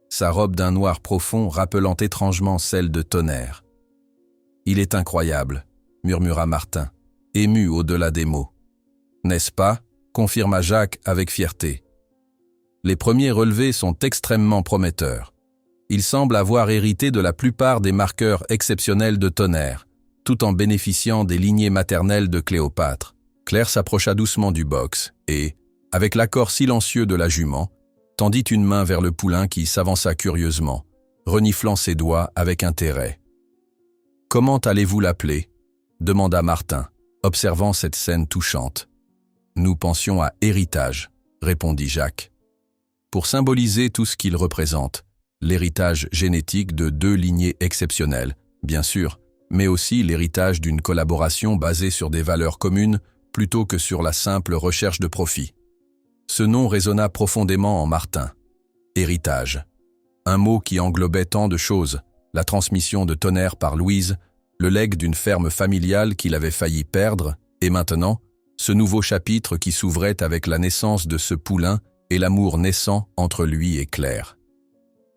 sa robe d'un noir profond rappelant étrangement celle de Tonnerre. « Il est incroyable », murmura Martin, ému au-delà des mots. « N'est-ce pas ?» confirma Jacques avec fierté. Les premiers relevés sont extrêmement prometteurs. Il semble avoir hérité de la plupart des marqueurs exceptionnels de Tonnerre, tout en bénéficiant des lignées maternelles de Cléopâtre. Claire s'approcha doucement du box et, avec l'accord silencieux de la jument, tendit une main vers le poulain qui s'avança curieusement, reniflant ses doigts avec intérêt. « Comment allez-vous l'appeler » demanda Martin, observant cette scène touchante. « Nous pensions à héritage », répondit Jacques. Pour symboliser tout ce qu'il représente, l'héritage génétique de 2 lignées exceptionnelles, bien sûr, mais aussi l'héritage d'une collaboration basée sur des valeurs communes plutôt que sur la simple recherche de profit. Ce nom résonna profondément en Martin. Héritage. Un mot qui englobait tant de choses, la transmission de Tonnerre par Louise, le legs d'une ferme familiale qu'il avait failli perdre, et maintenant, ce nouveau chapitre qui s'ouvrait avec la naissance de ce poulain et l'amour naissant entre lui et Claire.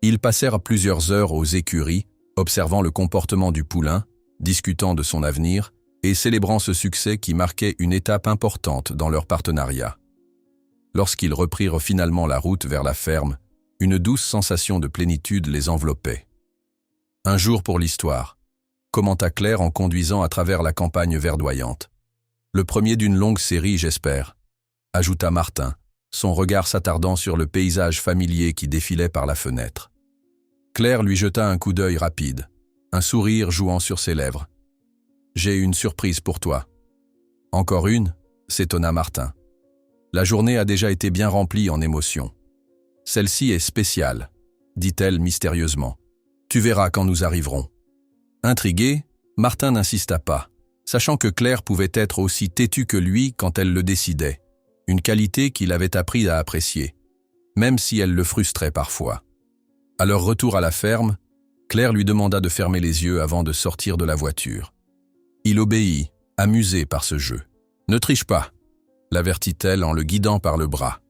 Ils passèrent plusieurs heures aux écuries, observant le comportement du poulain, discutant de son avenir et célébrant ce succès qui marquait une étape importante dans leur partenariat. Lorsqu'ils reprirent finalement la route vers la ferme, Une douce sensation de plénitude les enveloppait. Un jour pour l'histoire, commenta Claire en conduisant à travers la campagne verdoyante. Le premier d'une longue série, j'espère, ajouta Martin, son regard s'attardant sur le paysage familier qui défilait par la fenêtre. Claire lui jeta un coup d'œil rapide, un sourire jouant sur ses lèvres. « J'ai une surprise pour toi. »« Encore une ?» s'étonna Martin. La journée a déjà été bien remplie en émotions. « Celle-ci est spéciale, » dit-elle mystérieusement. « Tu verras quand nous arriverons. » Intrigué, Martin n'insista pas, sachant que Claire pouvait être aussi têtue que lui quand elle le décidait, une qualité qu'il avait appris à apprécier, même si elle le frustrait parfois. À leur retour à la ferme, Claire lui demanda de fermer les yeux avant de sortir de la voiture. Il obéit, amusé par ce jeu. « Ne triche pas », l'avertit-elle en le guidant par le bras.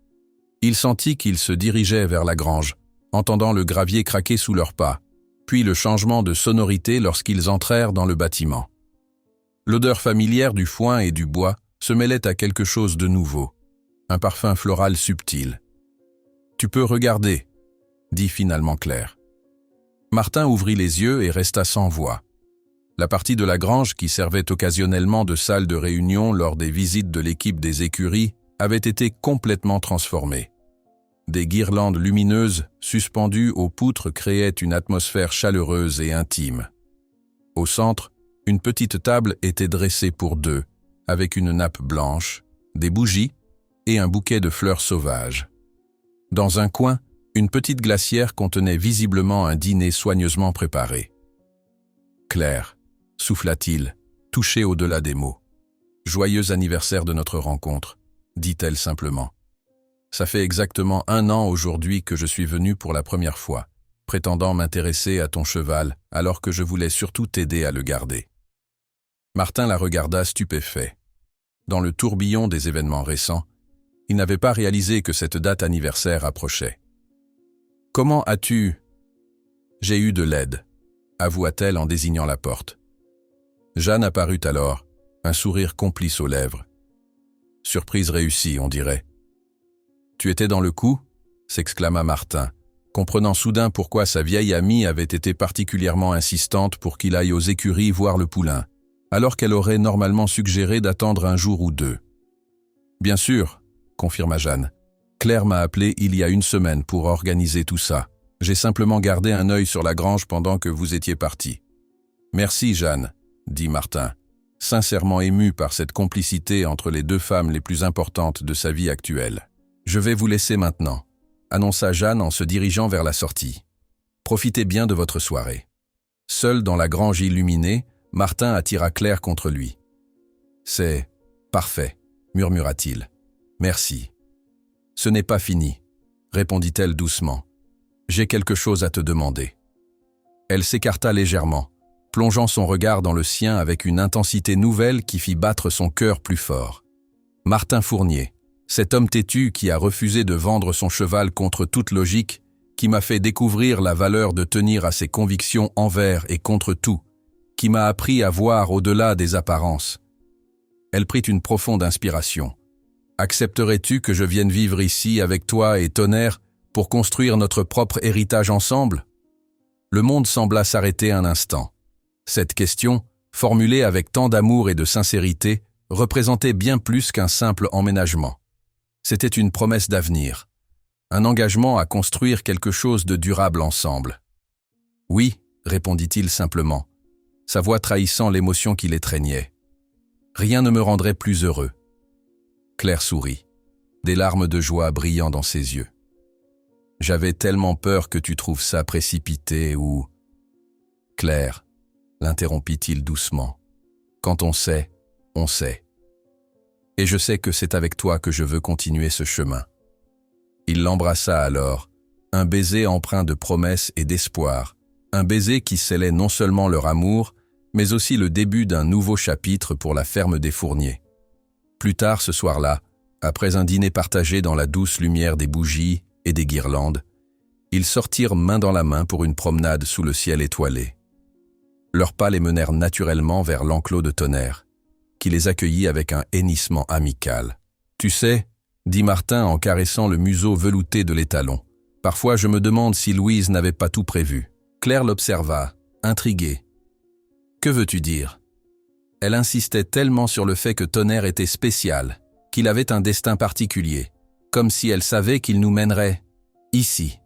Il sentit qu'ils se dirigeaient vers la grange, entendant le gravier craquer sous leurs pas, puis le changement de sonorité lorsqu'ils entrèrent dans le bâtiment. L'odeur familière du foin et du bois se mêlait à quelque chose de nouveau, un parfum floral subtil. « Tu peux regarder », dit finalement Claire. Martin ouvrit les yeux et resta sans voix. La partie de la grange qui servait occasionnellement de salle de réunion lors des visites de l'équipe des écuries avait été complètement transformée. Des guirlandes lumineuses suspendues aux poutres créaient une atmosphère chaleureuse et intime. Au centre, une petite table était dressée pour deux, avec une nappe blanche, des bougies et un bouquet de fleurs sauvages. Dans un coin, une petite glacière contenait visiblement un dîner soigneusement préparé. « Claire », souffla-t-il, touché au-delà des mots. « Joyeux anniversaire de notre rencontre », dit-elle simplement. « Ça fait exactement 1 an aujourd'hui que je suis venu pour la première fois, prétendant m'intéresser à ton cheval alors que je voulais surtout t'aider à le garder. » Martin la regarda stupéfait. Dans le tourbillon des événements récents, il n'avait pas réalisé que cette date anniversaire approchait. « Comment as-tu… » ?»« J'ai eu de l'aide, » avoua-t-elle en désignant la porte. Jeanne apparut alors, un sourire complice aux lèvres. « Surprise réussie, on dirait. »« Tu étais dans le coup ?» s'exclama Martin, comprenant soudain pourquoi sa vieille amie avait été particulièrement insistante pour qu'il aille aux écuries voir le poulain, alors qu'elle aurait normalement suggéré d'attendre 1 jour ou 2. « Bien sûr, » confirma Jeanne. « Claire m'a appelé il y a 1 semaine pour organiser tout ça. J'ai simplement gardé un œil sur la grange pendant que vous étiez partis. »« Merci, Jeanne, » dit Martin, sincèrement ému par cette complicité entre les 2 femmes les plus importantes de sa vie actuelle. « Je vais vous laisser maintenant, » annonça Jeanne en se dirigeant vers la sortie. « Profitez bien de votre soirée. » Seul dans la grange illuminée, Martin attira Claire contre lui. « C'est parfait, » murmura-t-il. « Merci. »« Ce n'est pas fini, » répondit-elle doucement. « J'ai quelque chose à te demander. » Elle s'écarta légèrement, plongeant son regard dans le sien avec une intensité nouvelle qui fit battre son cœur plus fort. Martin Fournier, cet homme têtu qui a refusé de vendre son cheval contre toute logique, qui m'a fait découvrir la valeur de tenir à ses convictions envers et contre tout, qui m'a appris à voir au-delà des apparences. Elle prit une profonde inspiration. « Accepterais-tu que je vienne vivre ici avec toi et Tonnerre pour construire notre propre héritage ensemble ?» Le monde sembla s'arrêter un instant. Cette question, formulée avec tant d'amour et de sincérité, représentait bien plus qu'un simple emménagement. C'était une promesse d'avenir, un engagement à construire quelque chose de durable ensemble. « Oui », répondit-il simplement, sa voix trahissant l'émotion qui l'étreignait. « Rien ne me rendrait plus heureux. » Claire sourit, des larmes de joie brillant dans ses yeux. « J'avais tellement peur que tu trouves ça précipité ou… » « Claire, » l'interrompit-il doucement, « quand on sait, on sait. Et je sais que c'est avec toi que je veux continuer ce chemin. » Il l'embrassa alors, un baiser empreint de promesses et d'espoir, un baiser qui scellait non seulement leur amour, mais aussi le début d'un nouveau chapitre pour la ferme des Fourniers. Plus tard ce soir-là, après un dîner partagé dans la douce lumière des bougies et des guirlandes, ils sortirent main dans la main pour une promenade sous le ciel étoilé. Leurs pas les menèrent naturellement vers l'enclos de Tonnerre, qui les accueillit avec un hennissement amical. « Tu sais, » dit Martin en caressant le museau velouté de l'étalon, Parfois, je me demande si Louise n'avait pas tout prévu. Claire l'observa, intriguée. « Que veux-tu dire ?» Elle insistait tellement sur le fait que Tonnerre était spécial, qu'il avait un destin particulier, comme si elle savait qu'il nous mènerait ici.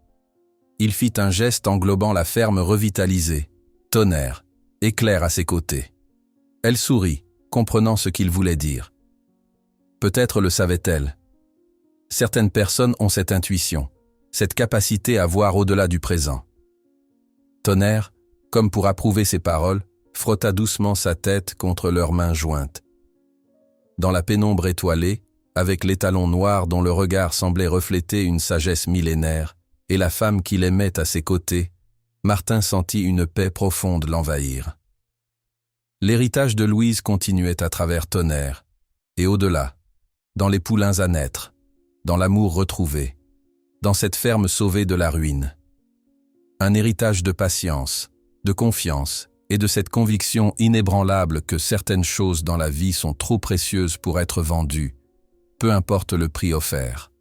Il fit un geste englobant la ferme revitalisée, Tonnerre, et Claire à ses côtés. Elle sourit, comprenant ce qu'il voulait dire. Peut-être le savait-elle. Certaines personnes ont cette intuition, cette capacité à voir au-delà du présent. Tonnerre, comme pour approuver ses paroles, frotta doucement sa tête contre leurs mains jointes. Dans la pénombre étoilée, avec l'étalon noir dont le regard semblait refléter une sagesse millénaire, et la femme qu'il aimait à ses côtés, Martin sentit une paix profonde l'envahir. L'héritage de Louise continuait à travers Tonnerre, et au-delà, dans les poulains à naître, dans l'amour retrouvé, dans cette ferme sauvée de la ruine. Un héritage de patience, de confiance et de cette conviction inébranlable que certaines choses dans la vie sont trop précieuses pour être vendues, peu importe le prix offert.